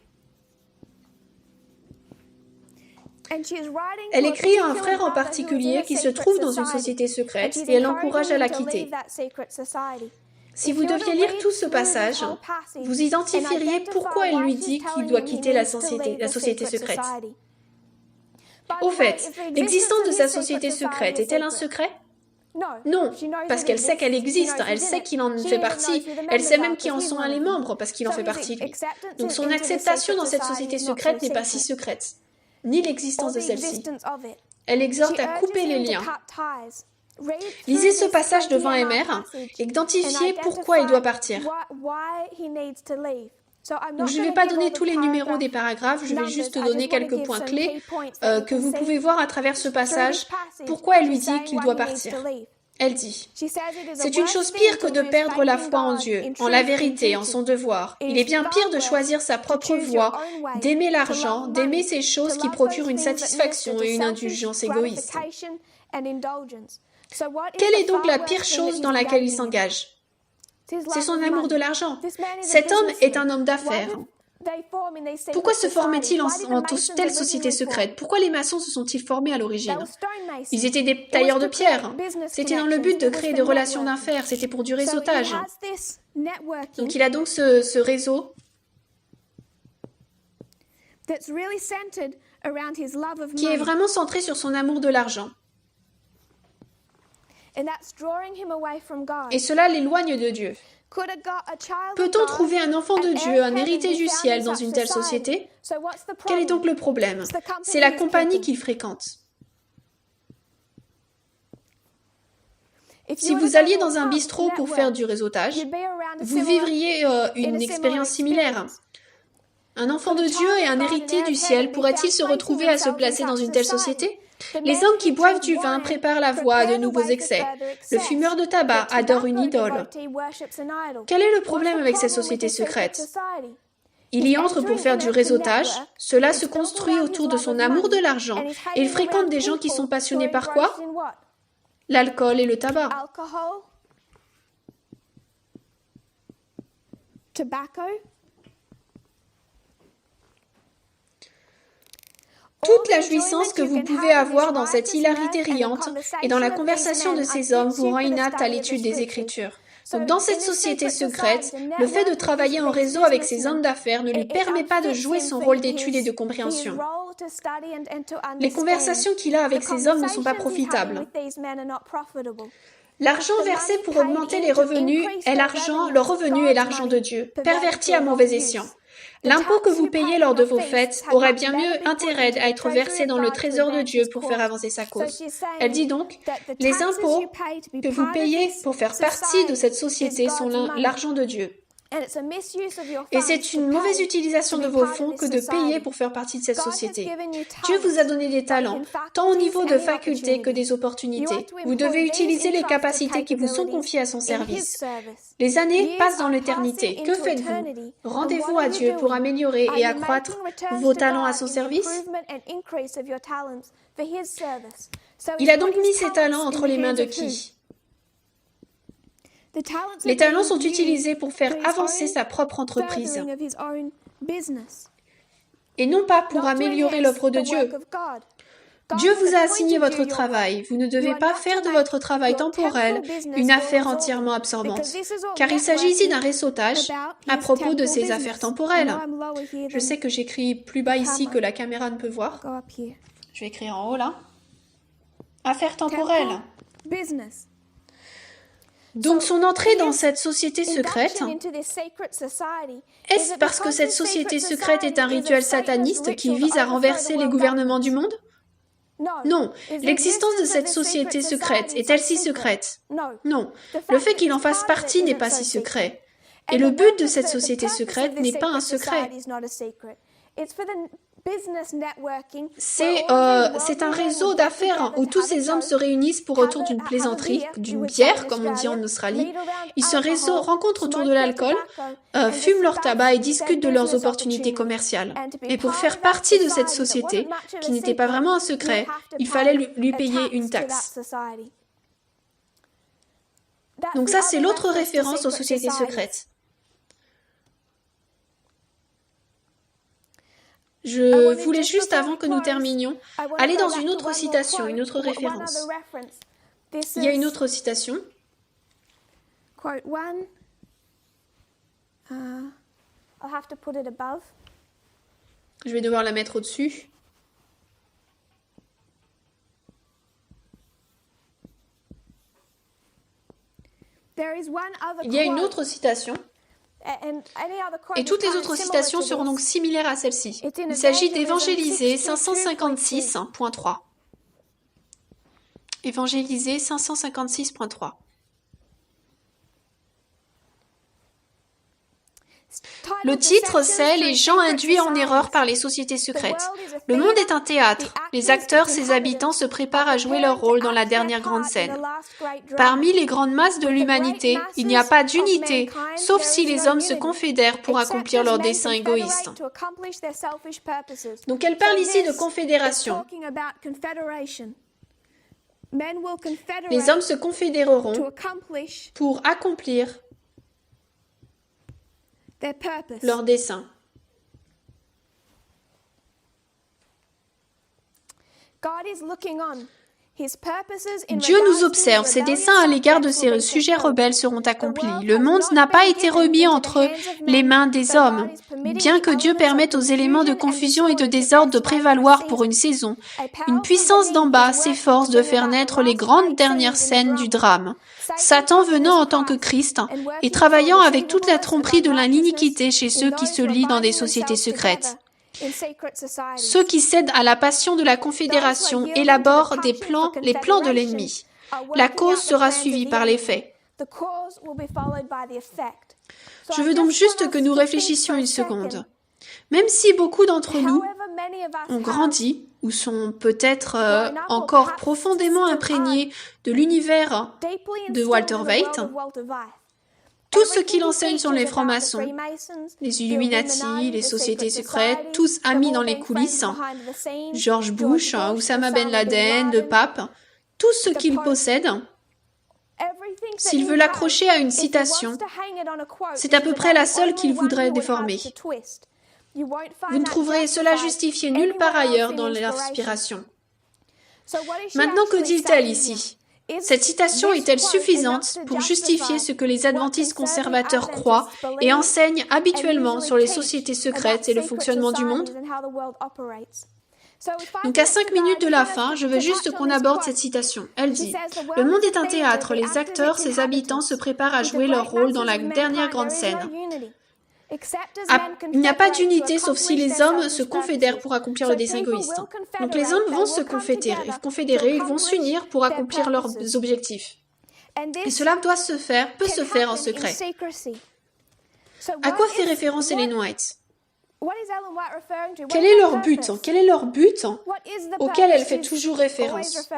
Elle écrit à un frère en particulier qui se trouve dans une société secrète et elle l'encourage à la quitter. Si vous deviez lire tout ce passage, vous identifieriez pourquoi elle lui dit qu'il doit quitter la société secrète. Au fait, l'existence de sa société secrète est-elle un secret? Non, parce qu'elle sait qu'elle existe, elle sait qu'il en fait partie, elle sait même qui en sont les membres parce qu'il en fait partie lui. Donc son acceptation dans cette société secrète n'est pas si secrète, ni l'existence de celle-ci. Elle exhorte à couper les liens. Lisez ce passage de 20 MR et identifiez pourquoi il doit partir. Donc je ne vais pas donner tous les numéros des paragraphes, je vais juste donner quelques points clés que vous pouvez voir à travers ce passage, pourquoi elle lui dit qu'il doit partir. Elle dit, « C'est une chose pire que de perdre la foi en Dieu, en la vérité, en son devoir. Il est bien pire de choisir sa propre voie, d'aimer l'argent, d'aimer ces choses qui procurent une satisfaction et une indulgence égoïste. » Quelle est donc la pire chose dans laquelle il s'engage? C'est son amour de l'argent. Cet homme est un homme d'affaires. Pourquoi se formait-il en telle société secrète? Pourquoi les maçons se sont-ils formés à l'origine? Ils étaient des tailleurs de pierre. C'était dans le but de créer des relations d'affaires. C'était pour du réseautage. Donc il a donc ce réseau qui est vraiment centré sur son amour de l'argent. Et cela l'éloigne de Dieu. Peut-on trouver un enfant de Dieu, un héritier du ciel dans une telle société? Quel est donc le problème? C'est la compagnie qu'il fréquente. Si vous alliez dans un bistrot pour faire du réseautage, vous vivriez une expérience similaire. Un enfant de Dieu et un héritier du ciel pourraient-ils se retrouver à se placer dans une telle société? Les hommes qui boivent du vin préparent la voie à de nouveaux excès. Le fumeur de tabac adore une idole. Quel est le problème avec ces sociétés secrètes? Il y entre pour faire du réseautage, cela se construit autour de son amour de l'argent et il fréquente des gens qui sont passionnés par quoi? L'alcool et le tabac. Toute la jouissance que vous pouvez avoir dans cette hilarité riante et dans la conversation de ces hommes vous rend inapte à l'étude des Écritures. Donc dans cette société secrète, le fait de travailler en réseau avec ces hommes d'affaires ne lui permet pas de jouer son rôle d'étude et de compréhension. Les conversations qu'il a avec ces hommes ne sont pas profitables. L'argent versé pour augmenter les revenus est le revenu est l'argent de Dieu, perverti à mauvais escient. L'impôt que vous payez lors de vos fêtes aurait bien mieux intérêt à être versé dans le trésor de Dieu pour faire avancer sa cause. Elle dit donc, les impôts que vous payez pour faire partie de cette société sont l'argent de Dieu. Et c'est une mauvaise utilisation de vos fonds que de payer pour faire partie de cette société. Dieu vous a donné des talents, tant au niveau de facultés que des opportunités. Vous devez utiliser les capacités qui vous sont confiées à son service. Les années passent dans l'éternité. Que faites-vous? Rendez-vous à Dieu pour améliorer et accroître vos talents à son service? Il a donc mis ses talents entre les mains de qui? Les talents sont utilisés pour faire avancer sa propre entreprise et non pas pour améliorer l'œuvre de Dieu. Dieu vous a assigné votre travail. Vous ne devez pas faire de votre travail temporel une affaire entièrement absorbante, car il s'agit ici d'un réseautage à propos de ces affaires temporelles. Je sais que j'écris plus bas ici que la caméra ne peut voir. Je vais écrire en haut là. Affaires temporelles. Donc son entrée dans cette société secrète, est-ce parce que cette société secrète est un rituel sataniste qui vise à renverser les gouvernements du monde? Non. L'existence de cette société secrète est-elle si secrète? Non. Le fait qu'il en fasse partie n'est pas si secret. Et le but de cette société secrète n'est pas un secret. C'est un réseau d'affaires où tous ces hommes se réunissent pour autour d'une plaisanterie, d'une bière, comme on dit en Australie. Ils se rencontrent autour de l'alcool, fument leur tabac et discutent de leurs opportunités commerciales. Et pour faire partie de cette société, qui n'était pas vraiment un secret, il fallait lui payer une taxe. Donc ça, c'est l'autre référence aux sociétés secrètes. Je voulais juste, avant que nous terminions, aller dans une autre citation, une autre référence. Il y a une autre citation. Je vais devoir la mettre au-dessus. Il y a une autre citation. Et toutes les autres citations seront donc similaires à celle-ci. Il s'agit d'Évangélisée 556.3. Évangelisée 556.3. Le titre, c'est « Les gens induits en erreur par les sociétés secrètes ». Le monde est un théâtre. Les acteurs, ses habitants, se préparent à jouer leur rôle dans la dernière grande scène. Parmi les grandes masses de l'humanité, il n'y a pas d'unité, sauf si les hommes se confédèrent pour accomplir leurs desseins égoïstes. Donc elle parle ici de confédération. Les hommes se confédéreront pour accomplir leur dessein. Dieu nous observe, ses desseins à l'égard de ces sujets rebelles seront accomplis. Le monde n'a pas été remis entre les mains des hommes. Bien que Dieu permette aux éléments de confusion et de désordre de prévaloir pour une saison, une puissance d'en bas s'efforce de faire naître les grandes dernières scènes du drame. Satan venant en tant que Christ et travaillant avec toute la tromperie de l'iniquité chez ceux qui se lient dans des sociétés secrètes. Ceux qui cèdent à la passion de la confédération élaborent les plans de l'ennemi. La cause sera suivie par les faits. Je veux donc juste que nous réfléchissions une seconde. Même si beaucoup d'entre nous ont grandi ou sont peut-être encore profondément imprégnés de l'univers de Walter Waite, tout ce qu'il enseigne sont les francs-maçons, les Illuminati, les sociétés secrètes, tous amis dans les coulisses, George Bush, Oussama Ben Laden, le pape, tout ce qu'il possède, s'il veut l'accrocher à une citation, c'est à peu près la seule qu'il voudrait déformer. Vous ne trouverez cela justifié nulle part ailleurs dans l'inspiration. Maintenant, que dit-elle ici ? Cette citation est-elle suffisante pour justifier ce que les adventistes conservateurs croient et enseignent habituellement sur les sociétés secrètes et le fonctionnement du monde ? Donc à 5 minutes de la fin, je veux juste qu'on aborde cette citation. Elle dit « Le monde est un théâtre, les acteurs, ses habitants se préparent à jouer leur rôle dans la dernière grande scène. Il n'y a pas d'unité sauf si les hommes se confédèrent pour accomplir le dessein égoïste. Donc les hommes vont se confédérer, ils vont s'unir pour accomplir leurs objectifs. Et cela peut se faire en secret. À quoi fait référence Ellen White ? Quel est leur but ? Quel est leur but auquel elle fait toujours référence ?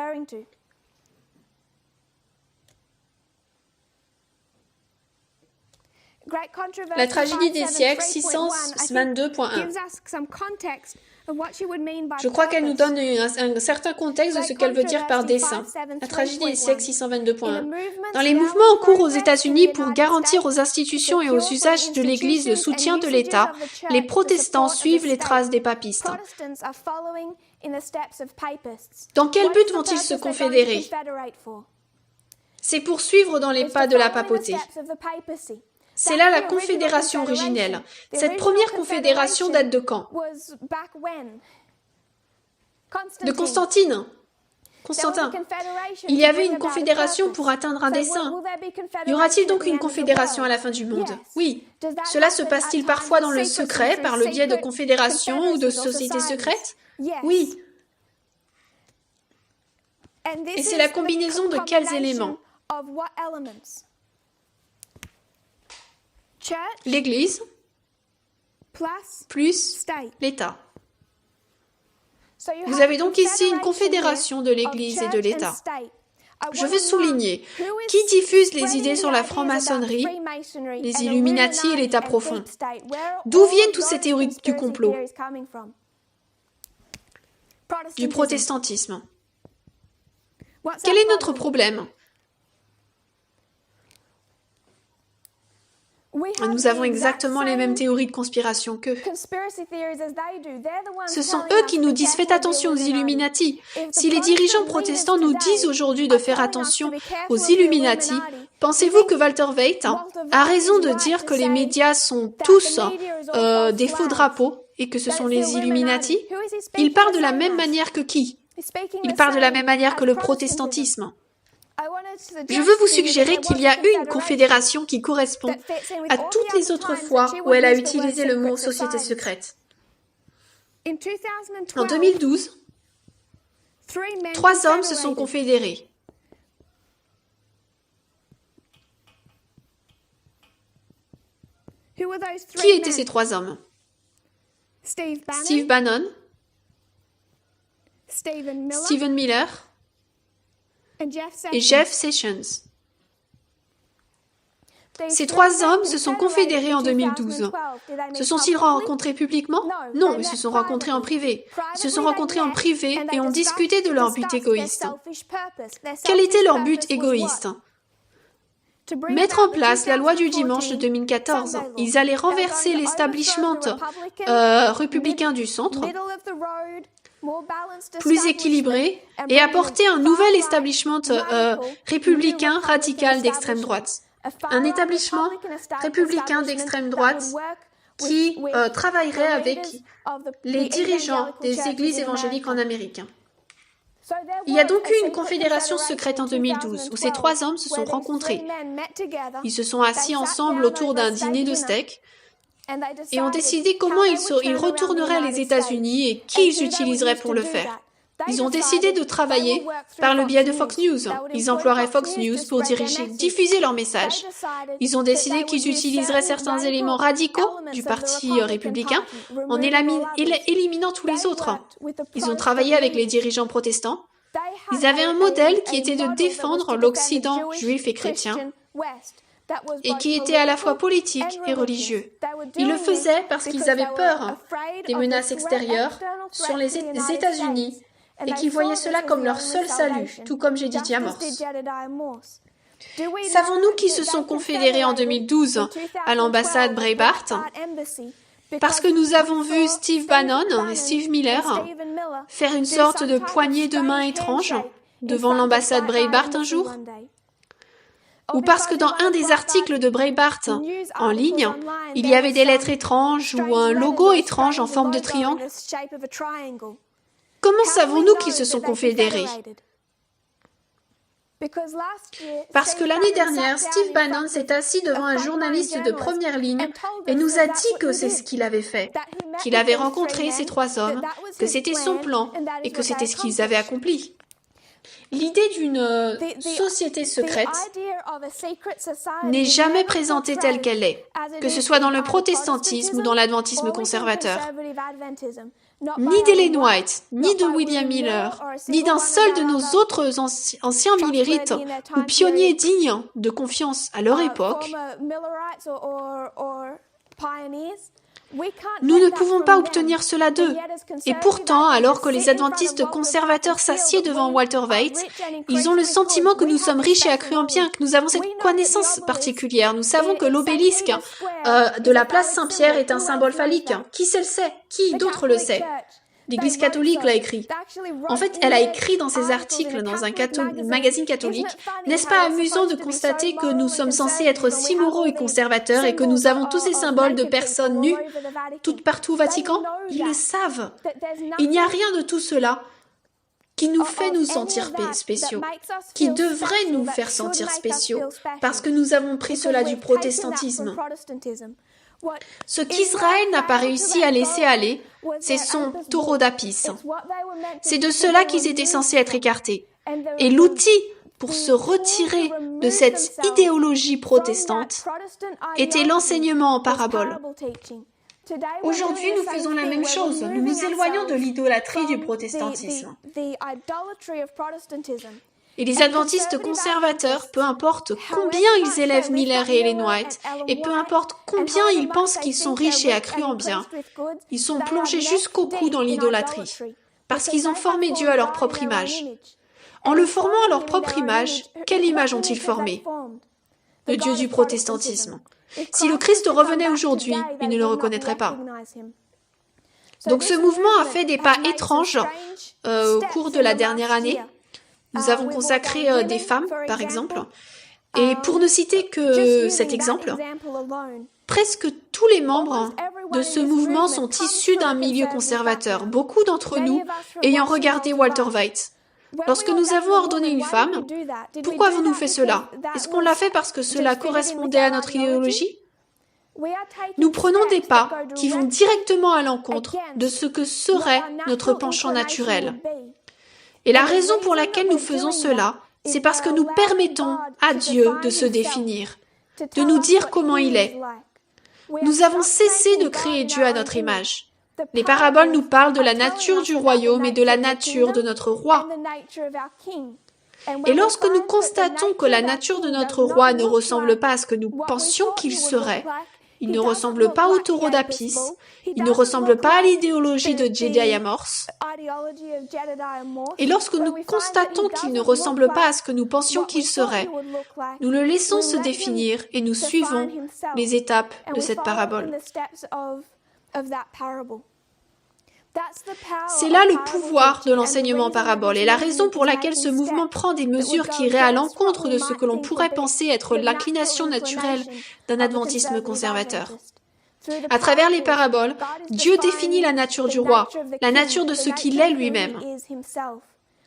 La tragédie des siècles 622.1. Je crois qu'elle nous donne un certain contexte de ce qu'elle veut dire par dessein. La tragédie des siècles 622.1. Dans les mouvements en cours aux États-Unis pour garantir aux institutions et aux usages de l'Église le soutien de l'État, les protestants suivent les traces des papistes. Dans quel but vont-ils se confédérer ? C'est pour suivre dans les pas de la papauté. C'est là la confédération originelle. Cette première confédération date de quand ? De Constantin. Il y avait une confédération pour atteindre un dessein. Y aura-t-il donc une confédération à la fin du monde ? Oui. Cela se passe-t-il parfois dans le secret, par le biais de confédérations ou de sociétés secrètes ? Oui. Et c'est la combinaison de quels éléments ? L'Église plus l'État. Vous avez donc ici une confédération de l'Église et de l'État. Je veux souligner, qui diffuse les idées sur la franc-maçonnerie, les Illuminati et l'État profond ? D'où viennent toutes ces théories du complot ? Du protestantisme. Quel est notre problème ? Nous avons exactement les mêmes théories de conspiration qu'eux. Ce sont eux qui nous disent « Faites attention aux Illuminati ». Si les dirigeants protestants nous disent aujourd'hui de faire attention aux Illuminati, pensez-vous que Walter Waite a raison de dire que les médias sont tous des faux drapeaux et que ce sont les Illuminati ? Il parle de la même manière que qui ? Il parle de la même manière que le protestantisme. Je veux vous suggérer qu'il y a eu une confédération qui correspond à toutes les autres fois où elle a utilisé le mot « société secrète ». En 2012, 3 hommes se sont confédérés. Qui étaient ces 3 hommes ? Steve Bannon, Stephen Miller et Jeff Sessions. Ces 3 hommes se sont confédérés en 2012. Se sont-ils rencontrés publiquement ? Non, ils se sont rencontrés en privé. Ils se sont rencontrés en privé et ont discuté de leur but égoïste. Quel était leur but égoïste ? Mettre en place la loi du dimanche de 2014. Ils allaient renverser l'establishment républicain du centre, plus équilibré et apporter un nouvel établissement républicain radical d'extrême droite. Un établissement républicain d'extrême droite qui travaillerait avec les dirigeants des églises évangéliques en Amérique. Il y a donc eu une confédération secrète en 2012 où ces 3 hommes se sont rencontrés. Ils se sont assis ensemble autour d'un dîner de steak et ont décidé comment ils retourneraient les États-Unis et qui ils utiliseraient pour le faire. Ils ont décidé de travailler par le biais de Fox News. Ils emploieraient Fox News pour diffuser leur message. Ils ont décidé qu'ils utiliseraient certains éléments radicaux du Parti républicain en éliminant tous les autres. Ils ont travaillé avec les dirigeants protestants. Ils avaient un modèle qui était de défendre l'Occident juif et chrétien et qui était à la fois politique et religieux. Ils le faisaient parce qu'ils avaient peur des menaces extérieures sur les États-Unis et qu'ils voyaient cela comme leur seul salut, tout comme Jedediah Morse. Savons-nous qui se sont confédérés en 2012 à l'ambassade Breitbart? Parce que nous avons vu Steve Bannon et Steve Miller faire une sorte de poignée de main étrange devant l'ambassade Breitbart un jour? Ou parce que dans un des articles de Breitbart en ligne, il y avait des lettres étranges ou un logo étrange en forme de triangle? Comment savons-nous qu'ils se sont confédérés? Parce que l'année dernière, Steve Bannon s'est assis devant un journaliste de première ligne et nous a dit que c'est ce qu'il avait fait, qu'il avait rencontré ces 3 hommes, que c'était son plan et que c'était ce qu'ils avaient accompli. L'idée d'une société secrète n'est jamais présentée telle qu'elle est, que ce soit dans le protestantisme ou dans l'adventisme conservateur. Ni d'Ellen White, ni de William Miller, ni d'un seul de nos autres anciens millérites ou pionniers dignes de confiance à leur époque, nous ne pouvons pas obtenir cela d'eux. Et pourtant, alors que les adventistes conservateurs s'assiedent devant Walter Waite, ils ont le sentiment que nous sommes riches et accrus en biens, que nous avons cette connaissance particulière. Nous savons que l'obélisque de la place Saint-Pierre est un symbole phallique. Qui le sait? Qui d'autre le sait? L'Église catholique l'a écrit. En fait, elle a écrit dans ses articles dans un magazine catholique. N'est-ce pas amusant de constater que nous sommes censés être si moraux et conservateurs et que nous avons tous ces symboles de personnes nues toutes partout au Vatican? Ils le savent. Il n'y a rien de tout cela qui nous fait nous sentir spéciaux, qui devrait nous faire sentir spéciaux, parce que nous avons pris cela du protestantisme. Ce qu'Israël n'a pas réussi à laisser aller, c'est son taureau d'Apis. C'est de cela qu'ils étaient censés être écartés. Et l'outil pour se retirer de cette idéologie protestante était l'enseignement en parabole. Aujourd'hui, nous faisons la même chose. Nous nous éloignons de l'idolâtrie du protestantisme. Et les adventistes conservateurs, peu importe combien ils élèvent Miller et Ellen White, et peu importe combien ils pensent qu'ils sont riches et accrus en biens, ils sont plongés jusqu'au cou dans l'idolâtrie, parce qu'ils ont formé Dieu à leur propre image. En le formant à leur propre image, quelle image ont-ils formé? Le Dieu du protestantisme. Si le Christ revenait aujourd'hui, ils ne le reconnaîtraient pas. Donc ce mouvement a fait des pas étranges au cours de la dernière année. Nous avons consacré des femmes, par exemple. Et pour ne citer que cet exemple, presque tous les membres de ce mouvement sont issus d'un milieu conservateur, beaucoup d'entre nous ayant regardé Walter Waite. Lorsque nous avons ordonné une femme, pourquoi avons-nous fait cela? Est-ce qu'on l'a fait parce que cela correspondait à notre idéologie? Nous prenons des pas qui vont directement à l'encontre de ce que serait notre penchant naturel. Et la raison pour laquelle nous faisons cela, c'est parce que nous permettons à Dieu de se définir, de nous dire comment il est. Nous avons cessé de créer Dieu à notre image. Les paraboles nous parlent de la nature du royaume et de la nature de notre roi. Et lorsque nous constatons que la nature de notre roi ne ressemble pas à ce que nous pensions qu'il serait, il ne ressemble pas au taureau d'Apis, il ne ressemble pas à l'idéologie de Jedediah Morse. Et lorsque nous constatons qu'il ne ressemble pas à ce que nous pensions qu'il serait, nous le laissons se définir et nous suivons les étapes de cette parabole. C'est là le pouvoir de l'enseignement en parabole et la raison pour laquelle ce mouvement prend des mesures qui iraient à l'encontre de ce que l'on pourrait penser être l'inclination naturelle d'un adventisme conservateur. À travers les paraboles, Dieu définit la nature du roi, la nature de ce qu'il est lui-même.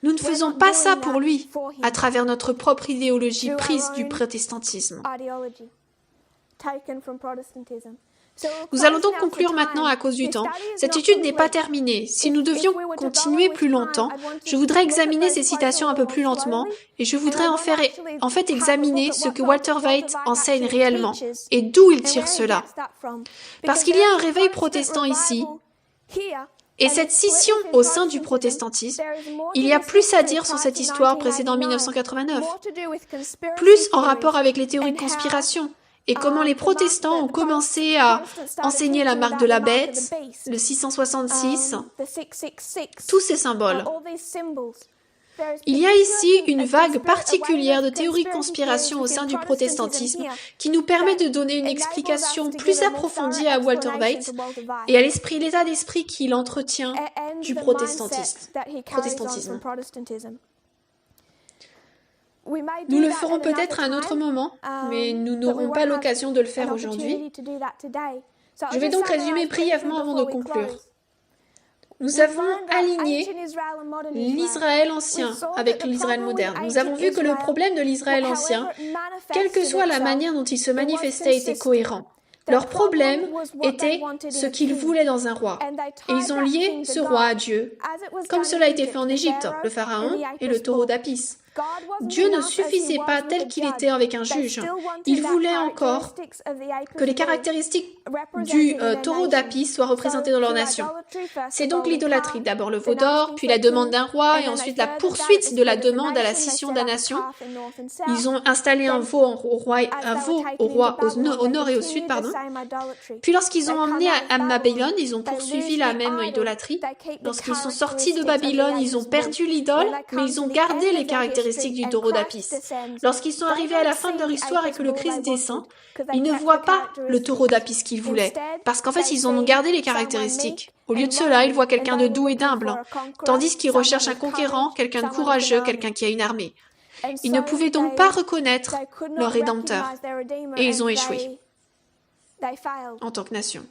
Nous ne faisons pas ça pour lui, à travers notre propre idéologie prise du protestantisme. Nous allons donc conclure maintenant à cause du temps. Cette étude n'est pas terminée. Si nous devions continuer plus longtemps, je voudrais examiner ces citations un peu plus lentement et je voudrais en fait examiner ce que Walter Waite enseigne réellement et d'où il tire cela. Parce qu'il y a un réveil protestant ici et cette scission au sein du protestantisme, il y a plus à dire sur cette histoire précédant 1989, plus en rapport avec les théories de conspiration. Et comment les protestants ont commencé à enseigner la marque de la bête, le 666, tous ces symboles. Il y a ici une vague particulière de théories de conspiration au sein du protestantisme qui nous permet de donner une explication plus approfondie à Walter Waite et à l'état d'esprit qu'il entretient du protestantisme. Nous le ferons peut-être à un autre moment, mais nous n'aurons pas l'occasion de le faire aujourd'hui. Je vais donc résumer brièvement avant de conclure. Nous avons aligné l'Israël ancien avec l'Israël moderne. Nous avons vu que le problème de l'Israël ancien, quelle que soit la manière dont il se manifestait, était cohérent. Leur problème était ce qu'ils voulaient dans un roi. Et ils ont lié ce roi à Dieu, comme cela a été fait en Égypte, le pharaon et le taureau d'Apis. Dieu ne suffisait pas tel qu'il était avec un juge. Il voulait encore que les caractéristiques du taureau d'Apis soient représentées dans leur nation. C'est donc l'idolâtrie. D'abord le veau d'or, puis la demande d'un roi, et ensuite la poursuite de la demande à la scission de la nation. Ils ont installé un veau au roi au nord et au sud, pardon. Puis lorsqu'ils ont emmené à Babylone, ils ont poursuivi la même idolâtrie. Lorsqu'ils sont sortis de Babylone, ils ont perdu l'idole, mais ils ont gardé les caractéristiques du taureau d'Apis. Lorsqu'ils sont arrivés à la fin de leur histoire et que le Christ descend, ils ne voient pas le taureau d'Apis qu'ils voulaient, parce qu'en fait, ils en ont gardé les caractéristiques. Au lieu de cela, ils voient quelqu'un de doux et d'humble, tandis qu'ils recherchent un conquérant, quelqu'un de courageux, quelqu'un qui a une armée. Ils ne pouvaient donc pas reconnaître leur Rédempteur, et ils ont échoué en tant que nation.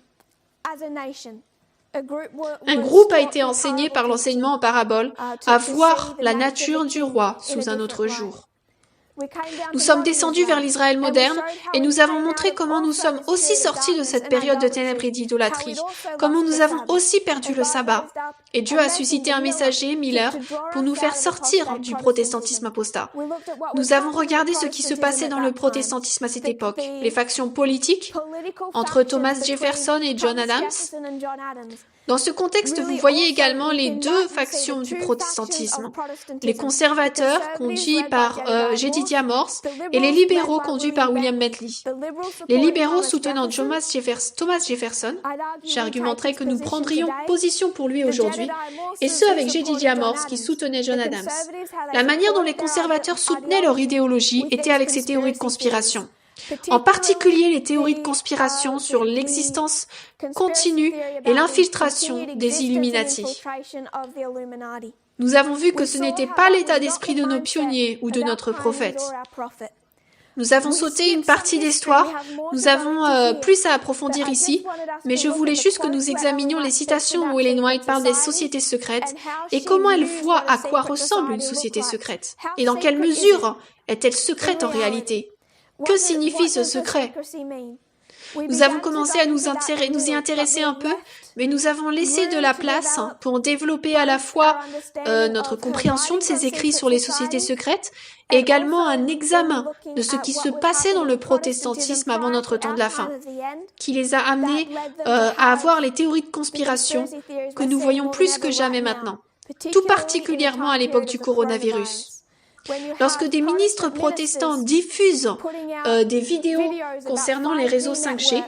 Un groupe a été enseigné par l'enseignement en parabole à voir la nature du roi sous un autre jour. Nous sommes descendus vers l'Israël moderne et nous avons montré comment nous sommes aussi sortis de cette période de ténèbres et d'idolâtrie, comment nous avons aussi perdu le sabbat. Et Dieu a suscité un messager, Miller, pour nous faire sortir du protestantisme apostat. Nous avons regardé ce qui se passait dans le protestantisme à cette époque, les factions politiques entre Thomas Jefferson et John Adams. Dans ce contexte, vous voyez également les deux factions du protestantisme, les conservateurs conduits par Jedediah Morse et les libéraux conduits par William Bentley. Les libéraux soutenant Thomas Jefferson, j'argumenterai que nous prendrions position pour lui aujourd'hui, et ceux avec Jedediah Morse qui soutenaient John Adams. La manière dont les conservateurs soutenaient leur idéologie était avec ces théories de conspiration. En particulier les théories de conspiration sur l'existence continue et l'infiltration des Illuminati. Nous avons vu que ce n'était pas l'état d'esprit de nos pionniers ou de notre prophète. Nous avons sauté une partie d'histoire, nous avons plus à approfondir ici, mais je voulais juste que nous examinions les citations où Ellen White parle des sociétés secrètes et comment elle voit à quoi ressemble une société secrète et dans quelle mesure est-elle secrète en réalité. Que signifie ce secret? Nous avons commencé à nous y intéresser un peu, mais nous avons laissé de la place pour développer à la fois notre compréhension de ces écrits sur les sociétés secrètes et également un examen de ce qui se passait dans le protestantisme avant notre temps de la fin, qui les a amenés à avoir les théories de conspiration que nous voyons plus que jamais maintenant, tout particulièrement à l'époque du coronavirus. Lorsque des ministres protestants diffusent des vidéos concernant les réseaux 5G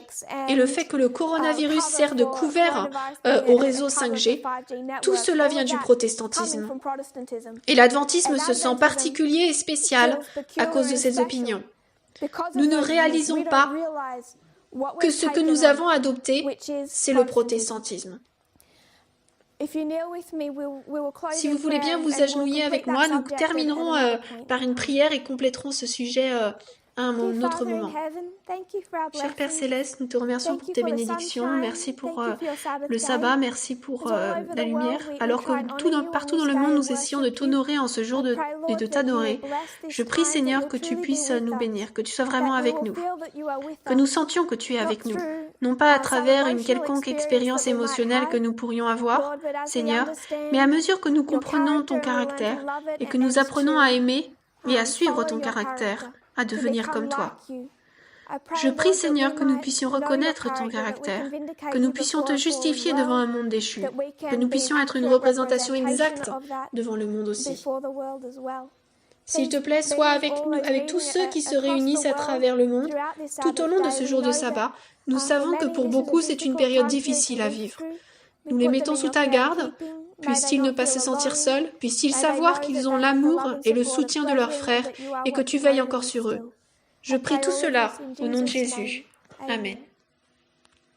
et le fait que le coronavirus sert de couvert aux réseaux 5G, tout cela vient du protestantisme. Et l'adventisme se sent particulier et spécial à cause de ces opinions. Nous ne réalisons pas que ce que nous avons adopté, c'est le protestantisme. Si vous voulez bien vous agenouiller avec moi, nous terminerons par une prière et compléterons ce sujet à un autre moment. Cher Père Céleste, nous te remercions pour tes bénédictions, merci pour le sabbat, merci pour la lumière. Alors que partout dans le monde, nous essayons de t'honorer en ce jour et de t'adorer, je prie Seigneur que tu puisses nous bénir, que tu sois vraiment avec nous, que nous sentions que tu es avec nous, non pas à travers une quelconque expérience émotionnelle que nous pourrions avoir, Seigneur, mais à mesure que nous comprenons ton caractère et que nous apprenons à aimer et à suivre ton caractère, à devenir comme toi. Je prie Seigneur que nous puissions reconnaître ton caractère, que nous puissions te justifier devant un monde déchu, que nous puissions être une représentation exacte devant le monde aussi. S'il te plaît, sois avec nous, avec tous ceux qui se réunissent à travers le monde, tout au long de ce jour de sabbat. Nous savons que pour beaucoup c'est une période difficile à vivre. Nous les mettons sous ta garde. Puissent-ils ne pas se sentir seuls, puissent-ils savoir qu'ils ont l'amour et le soutien de leurs frères et que tu veilles encore sur eux. Je prie tout cela au nom de Jésus. Amen.